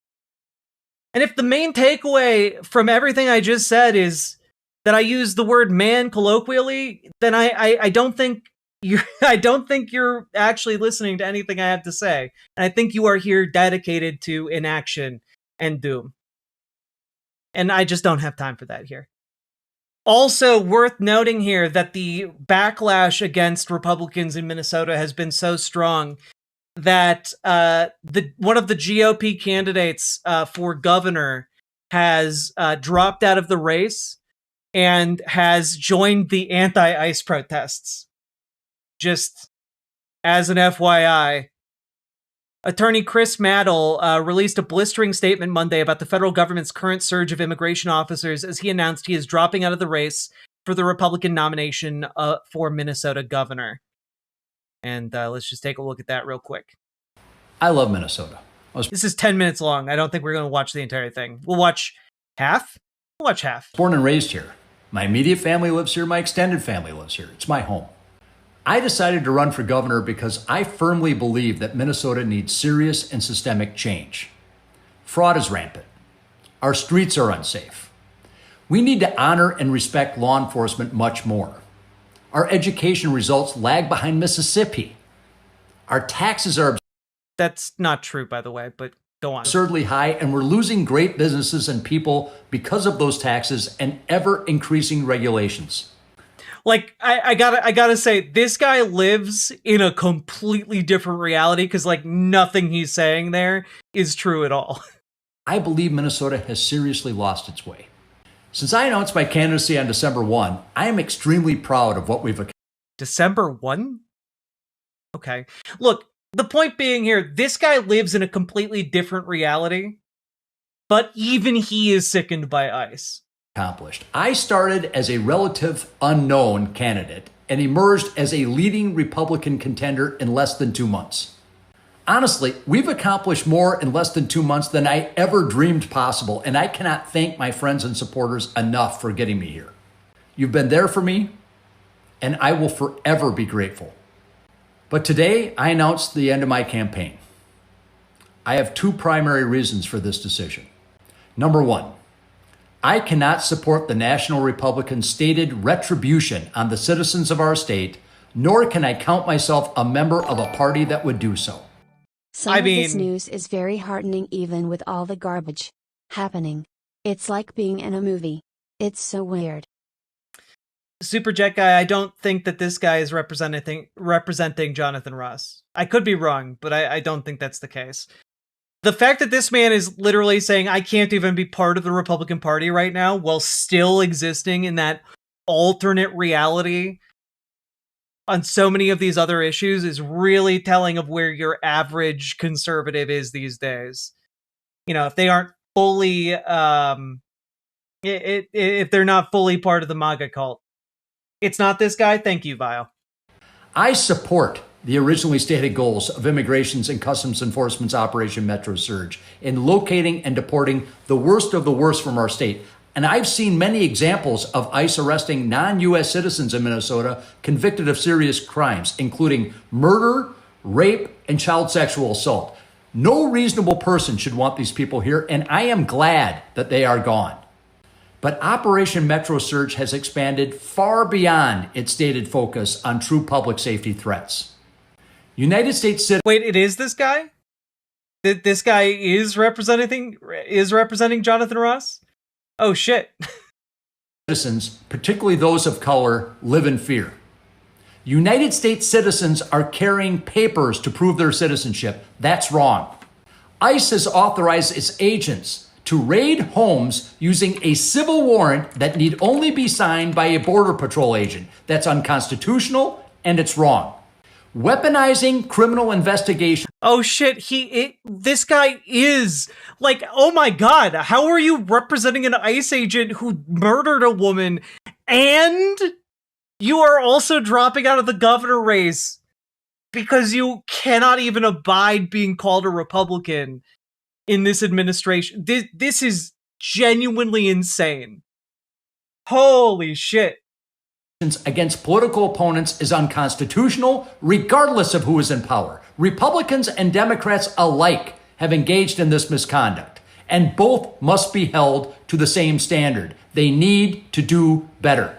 And if the main takeaway from everything I just said is that I use the word man colloquially, then I don't think you're actually listening to anything I have to say. And I think you are here dedicated to inaction and doom. And I just don't have time for that here. Also worth noting here that the backlash against Republicans in Minnesota has been so strong that one of the GOP candidates for governor has dropped out of the race and has joined the anti-ICE protests. Just as an FYI. Attorney Chris Maddle released a blistering statement Monday about the federal government's current surge of immigration officers as he announced he is dropping out of the race for the Republican nomination for Minnesota governor. And let's just take a look at that real quick. I love Minnesota. This is 10 minutes long. I don't think we're going to watch the entire thing. We'll watch half. We'll watch half. Born and raised here. My immediate family lives here. My extended family lives here. It's my home. I decided to run for governor because I firmly believe that Minnesota needs serious and systemic change. Fraud is rampant. Our streets are unsafe. We need to honor and respect law enforcement much more. Our education results lag behind Mississippi. Our taxes are That's not true, by the way, but go on. Absurdly high, and we're losing great businesses and people because of those taxes and ever-increasing regulations. Like, I gotta say, this guy lives in a completely different reality because, like, nothing he's saying there is true at all. I believe Minnesota has seriously lost its way. Since I announced my candidacy on December 1, I am extremely proud of what we've accomplished. December 1? Okay. Look, the point being here, this guy lives in a completely different reality, but even he is sickened by ICE. I started as a relative unknown candidate and emerged as a leading Republican contender in less than 2 months. Honestly, we've accomplished more in less than 2 months than I ever dreamed possible, and I cannot thank my friends and supporters enough for getting me here. You've been there for me, and I will forever be grateful. But today, I announced the end of my campaign. I have two primary reasons for this decision. Number one, I cannot support the National Republican's stated retribution on the citizens of our state, nor can I count myself a member of a party that would do so. Some of this news is very heartening even with all the garbage happening. It's like being in a movie. It's so weird. Superjet guy, I don't think that this guy is representing Jonathan Ross. I could be wrong, but I don't think that's the case. The fact that this man is literally saying, I can't even be part of the Republican Party right now while still existing in that alternate reality on so many of these other issues is really telling of where your average conservative is these days. You know, if they aren't fully, if they're not fully part of the MAGA cult. It's not this guy. Thank you, Vile. I support the originally stated goals of Immigrations and Customs Enforcement's Operation Metro Surge in locating and deporting the worst of the worst from our state. And I've seen many examples of ICE arresting non-U.S. citizens in Minnesota convicted of serious crimes, including murder, rape, and child sexual assault. No reasonable person should want these people here, and I am glad that they are gone. But Operation Metro Surge has expanded far beyond its stated focus on true public safety threats. United States citizens. Wait, it is this guy? This guy is representing Jonathan Ross? Oh shit. Citizens, particularly those of color, live in fear. United States citizens are carrying papers to prove their citizenship. That's wrong. ICE has authorized its agents to raid homes using a civil warrant that need only be signed by a Border Patrol agent. That's unconstitutional and it's wrong. weaponizing criminal investigation. Oh shit, this guy is like, oh my god, how are you representing an ICE agent who murdered a woman and you are also dropping out of the governor race because you cannot even abide being called a Republican in this administration? This is genuinely insane. Holy shit. Against political opponents is unconstitutional, regardless of who is in power. Republicans and Democrats alike have engaged in this misconduct, and both must be held to the same standard. They need to do better.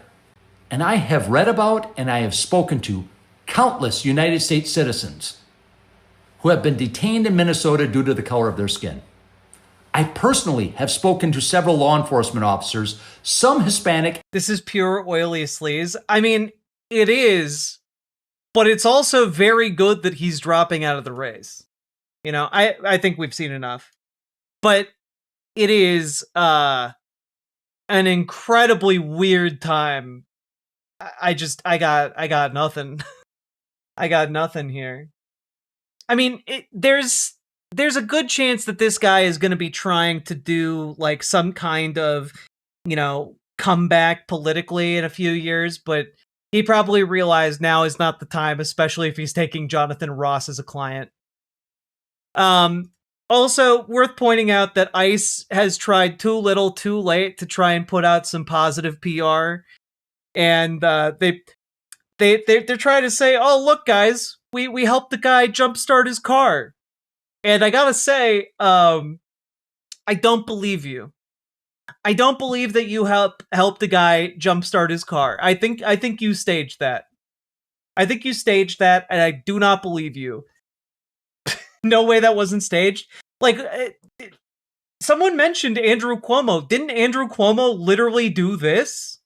And I have read about and I have spoken to countless United States citizens who have been detained in Minnesota due to the color of their skin. I personally have spoken to several law enforcement officers, some Hispanic. This is pure oily sleaze. I mean, it is, but it's also very good that he's dropping out of the race. You know, I think we've seen enough. But it is an incredibly weird time. I got nothing. I got nothing here. I mean, there's a good chance that this guy is going to be trying to do like some kind of, you know, comeback politically in a few years, but he probably realized now is not the time, especially if he's taking Jonathan Ross as a client. Also worth pointing out that ICE has tried too little, too late to try and put out some positive PR, and they're trying to say, "Oh, look, guys, we helped the guy jumpstart his car." And I gotta say, I don't believe you. I don't believe that you helped the guy jumpstart his car. I think you staged that. I think you staged that, and I do not believe you. No way that wasn't staged. Like, someone mentioned Andrew Cuomo. Didn't Andrew Cuomo literally do this?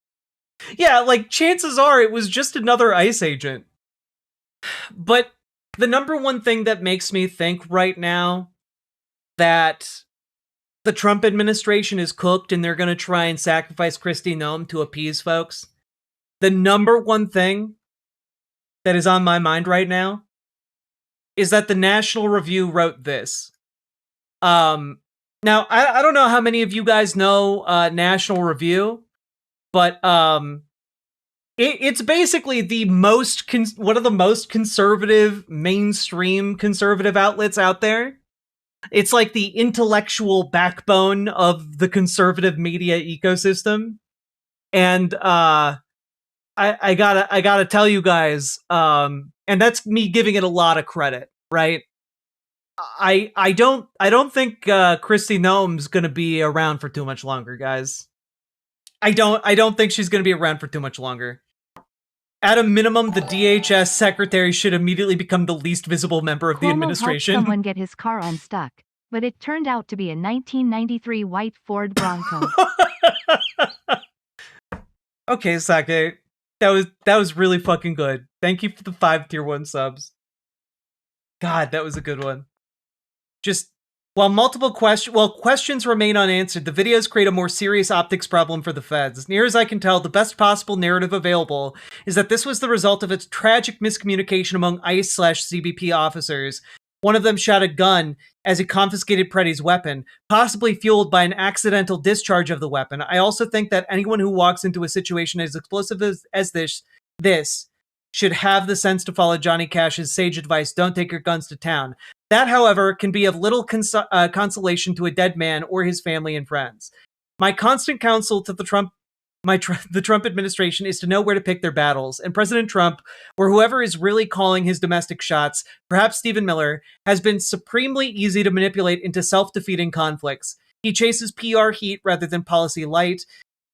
Yeah, like, chances are it was just another ICE agent. But the number one thing that makes me think right now that the Trump administration is cooked and they're going to try and sacrifice Kristi Noem to appease folks, the number one thing that is on my mind right now is that the National Review wrote this. Now, I don't know how many of you guys know National Review, but it's basically the most one of the most conservative, mainstream conservative outlets out there. It's like the intellectual backbone of the conservative media ecosystem. And I gotta tell you guys, and that's me giving it a lot of credit, right? I don't think Kristi Noem's gonna be around for too much longer, guys. I don't think she's gonna be around for too much longer. At a minimum, the DHS secretary should immediately become the least visible member of the administration. Helped someone get his car unstuck, but it turned out to be a 1993 white Ford Bronco. Okay, Sake. That was really fucking good. Thank you for the 5 tier 1 subs. God, that was a good one. Just while questions remain unanswered, the videos create a more serious optics problem for the feds. Near as I can tell, the best possible narrative available is that this was the result of a tragic miscommunication among ICE/CBP officers. One of them shot a gun as he confiscated Preddy's weapon, possibly fueled by an accidental discharge of the weapon. I also think that anyone who walks into a situation as explosive as this should have the sense to follow Johnny Cash's sage advice, don't take your guns to town. That, however, can be of little consolation to a dead man or his family and friends. My constant counsel to the Trump administration is to know where to pick their battles, and President Trump, or whoever is really calling his domestic shots, perhaps Stephen Miller, has been supremely easy to manipulate into self-defeating conflicts. He chases PR heat rather than policy light,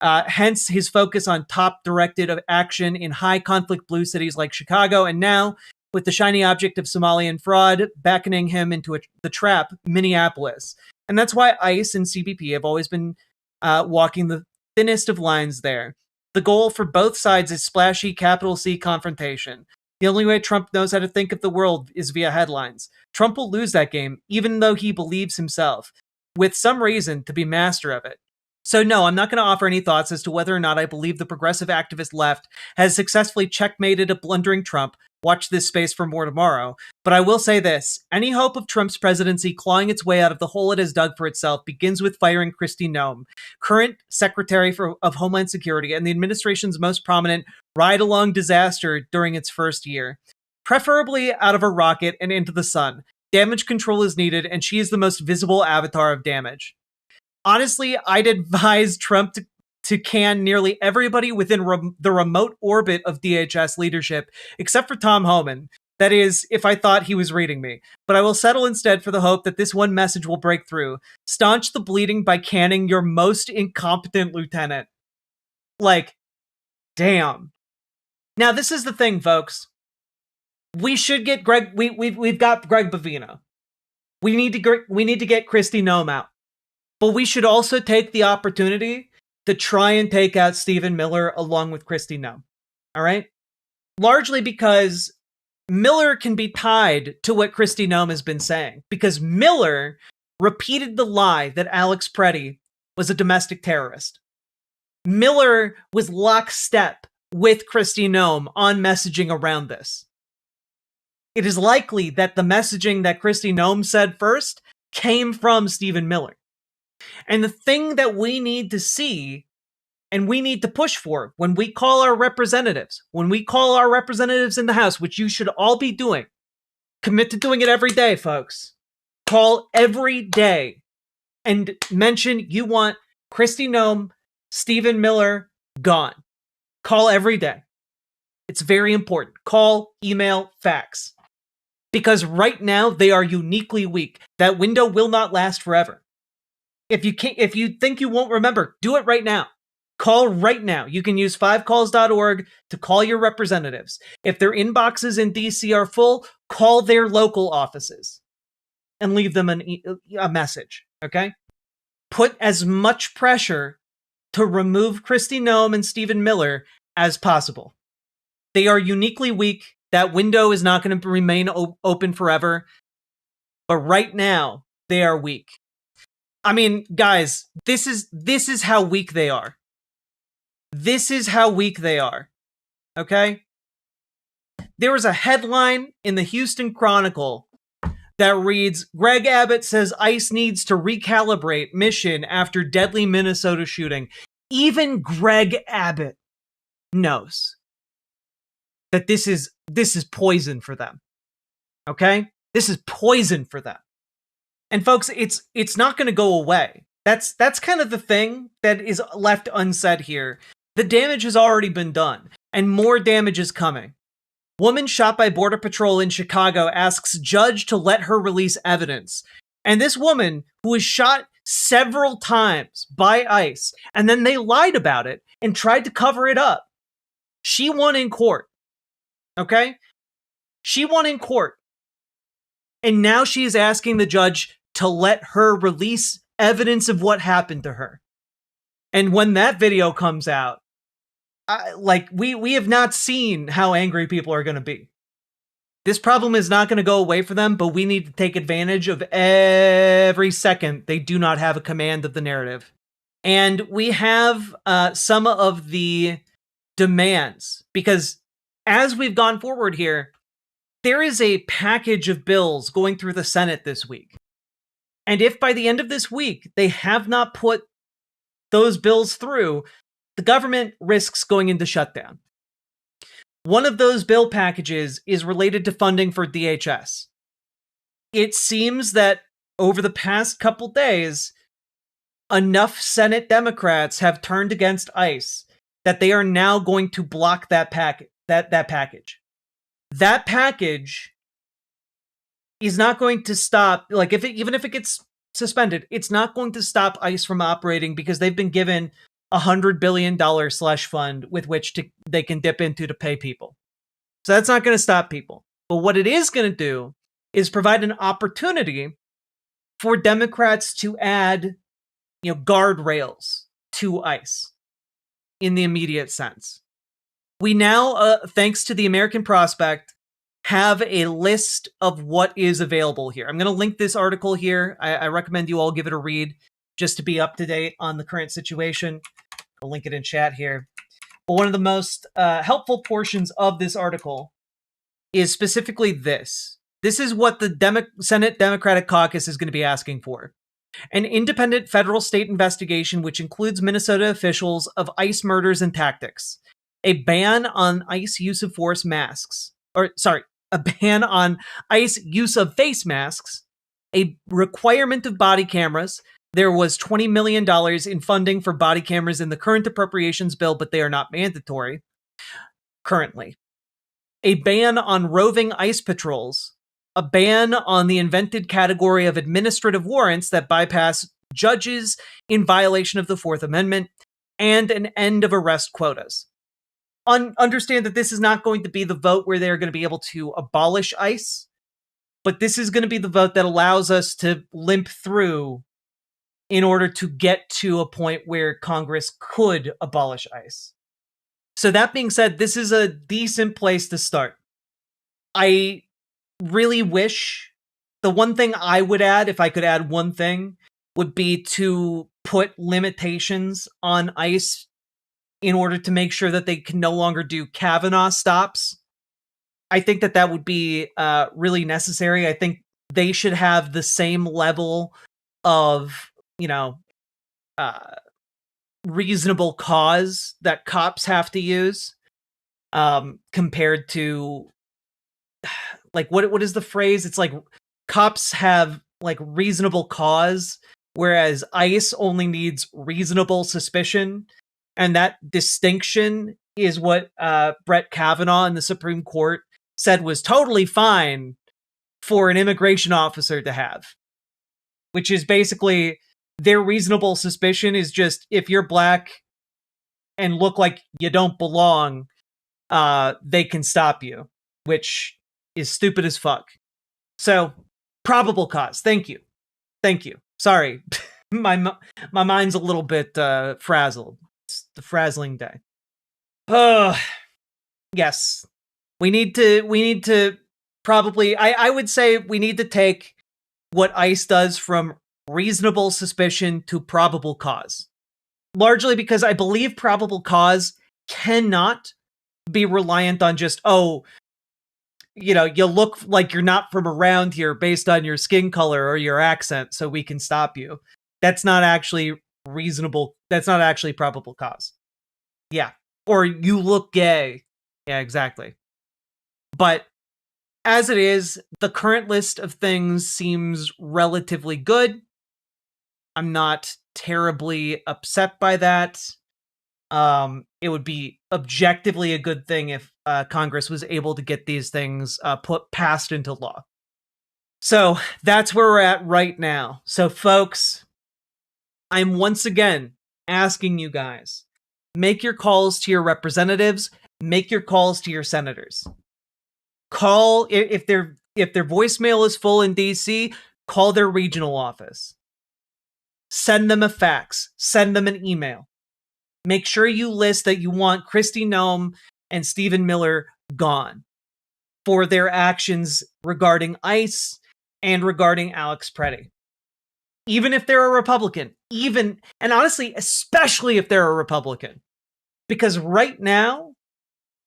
hence his focus on top-directed action in high-conflict blue cities like Chicago, and now, with the shiny object of Somalian fraud beckoning him into the trap, Minneapolis. And that's why ICE and CBP have always been walking the thinnest of lines there. The goal for both sides is splashy capital C confrontation. The only way Trump knows how to think of the world is via headlines. Trump will lose that game, even though he believes himself, with some reason, to be master of it. So no, I'm not going to offer any thoughts as to whether or not I believe the progressive activist left has successfully checkmated a blundering Trump, Watch this space for more tomorrow. But I will say this. Any hope of Trump's presidency clawing its way out of the hole it has dug for itself begins with firing Kristi Noem, current Secretary of Homeland Security and the administration's most prominent ride-along disaster during its first year. Preferably out of a rocket and into the sun. Damage control is needed, and she is the most visible avatar of damage. Honestly, I'd advise Trump to can nearly everybody within the remote orbit of DHS leadership, except for Tom Homan. That is, if I thought he was reading me. But I will settle instead for the hope that this one message will break through. Staunch the bleeding by canning your most incompetent lieutenant. Like, damn. Now, this is the thing, folks. We should get Greg. We've got Greg Bavino. We need to get Kristi Noem out. But we should also take the opportunity to try and take out Stephen Miller along with Kristi Noem. All right? Largely because Miller can be tied to what Kristi Noem has been saying. Because Miller repeated the lie that Alex Preddy was a domestic terrorist. Miller was lockstep with Kristi Noem on messaging around this. It is likely that the messaging that Kristi Noem said first came from Stephen Miller. And the thing that we need to see and we need to push for when we call our representatives, in the House, which you should all be doing, commit to doing it every day, folks. Call every day and mention you want Kristi Noem, Stephen Miller gone. Call every day. It's very important. Call, email, fax. Because right now they are uniquely weak. That window will not last forever. If you think you won't remember, do it right now. Call right now. You can use 5calls.org to call your representatives. If their inboxes in DC are full, call their local offices and leave them a message, okay? Put as much pressure to remove Kristi Noem and Stephen Miller as possible. They are uniquely weak. That window is not going to remain open forever. But right now, they are weak. I mean, guys, this is how weak they are. This is how weak they are. Okay? There was a headline in the Houston Chronicle that reads, Greg Abbott says ICE needs to recalibrate mission after deadly Minnesota shooting. Even Greg Abbott knows that this is poison for them. Okay? This is poison for them. And folks, it's not going to go away. That's kind of the thing that is left unsaid here. The damage has already been done, and more damage is coming. Woman shot by Border Patrol in Chicago asks judge to let her release evidence. And this woman, who was shot several times by ICE, and then they lied about it and tried to cover it up, she won in court. Okay? She won in court. And now she is asking the judge to let her release evidence of what happened to her. And when that video comes out, we have not seen how angry people are going to be. This problem is not going to go away for them, but we need to take advantage of every second they do not have a command of the narrative. And we have some of the demands, because as we've gone forward here, there is a package of bills going through the Senate this week. And if by the end of this week they have not put those bills through, the government risks going into shutdown. One of those bill packages is related to funding for DHS. It seems that over the past couple days, enough Senate Democrats have turned against ICE that they are now going to block that package. That package is not going to stop, even if it gets suspended, it's not going to stop ICE from operating because they've been given $100 billion slush fund with which they can dip into to pay people. So that's not going to stop people. But what it is going to do is provide an opportunity for Democrats to add, guardrails to ICE in the immediate sense. We now, thanks to the American Prospect, have a list of what is available here. I'm going to link this article here. I recommend you all give it a read just to be up to date on the current situation. I'll link it in chat here. But one of the most helpful portions of this article is specifically this. This is what the Senate Democratic Caucus is going to be asking for. An independent federal state investigation which includes Minnesota officials of ICE murders and tactics. A ban on ICE use of force masks. A ban on ICE use of face masks. A requirement of body cameras. There was $20 million in funding for body cameras in the current appropriations bill, but they are not mandatory currently. A ban on roving ICE patrols. A ban on the invented category of administrative warrants that bypass judges in violation of the Fourth Amendment, and an end of arrest quotas. Understand that this is not going to be the vote where they're going to be able to abolish ICE, but this is going to be the vote that allows us to limp through in order to get to a point where Congress could abolish ICE. So that being said, this is a decent place to start. I really wish, the one thing I would add, if I could add one thing, would be to put limitations on ICE in order to make sure that they can no longer do Kavanaugh stops. I think that would be really necessary. I think they should have the same level of, reasonable cause that cops have to use, compared to, like, what is the phrase? It's like cops have like reasonable cause, whereas ICE only needs reasonable suspicion. And that distinction is what Brett Kavanaugh in the Supreme Court said was totally fine for an immigration officer to have, which is basically their reasonable suspicion is just if you're black and look like you don't belong, they can stop you, which is stupid as fuck. So, probable cause. Thank you. Sorry, my mind's a little bit frazzled. It's the frazzling day. Yes, we need to probably. I would say we need to take what ICE does from reasonable suspicion to probable cause, largely because I believe probable cause cannot be reliant on just you look like you're not from around here based on your skin color or your accent, so we can stop you. That's not actually reasonable. That's not actually probable cause. Yeah. Or you look gay. Yeah, exactly. But as it is, the current list of things seems relatively good. I'm not terribly upset by that. It would be objectively a good thing if Congress was able to get these things passed into law. So that's where we're at right now. So folks, I'm once again asking you guys, make your calls to your representatives, make your calls to your senators. Call, if their voicemail is full in DC, call their regional office. Send them a fax, send them an email. Make sure you list that you want Kristi Noem and Stephen Miller gone for their actions regarding ICE and regarding Alex Preddy. Even if they're a Republican, and honestly, especially if they're a Republican. Because right now,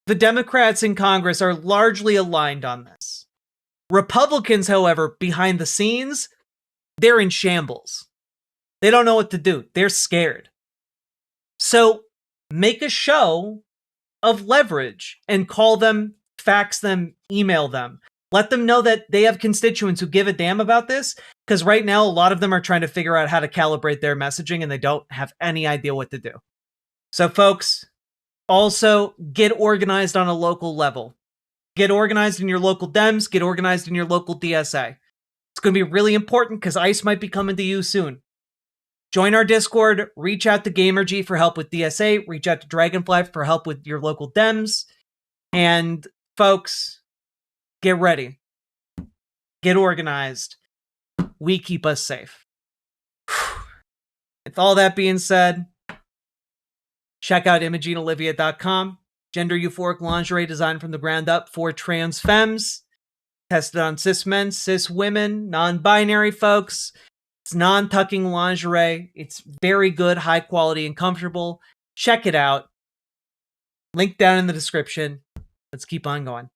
the Democrats in Congress are largely aligned on this. Republicans, however, behind the scenes, they're in shambles. They don't know what to do. They're scared. So make a show of leverage and call them, fax them, email them. Let them know that they have constituents who give a damn about this, because right now a lot of them are trying to figure out how to calibrate their messaging and they don't have any idea what to do. So folks, also get organized on a local level. Get organized in your local Dems, get organized in your local DSA. It's going to be really important because ICE might be coming to you soon. Join our Discord, reach out to Gamergy for help with DSA, reach out to Dragonfly for help with your local Dems, and folks, get ready. Get organized. We keep us safe. With all that being said, check out ImogeneOlivia.com. Gender euphoric lingerie designed from the ground up for trans femmes. Tested on cis men, cis women, non-binary folks. It's non-tucking lingerie. It's very good, high quality, and comfortable. Check it out. Link down in the description. Let's keep on going.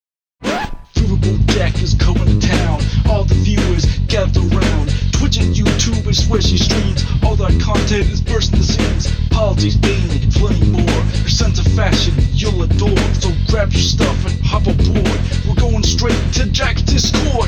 Riverboat Jack is coming to town. All the viewers gather round. Twitch and YouTube is where she streams. All that content is bursting the scenes. Politics, being plenty more. Her sense of fashion you'll adore. So grab your stuff and hop aboard. We're going straight to Jack's Discord.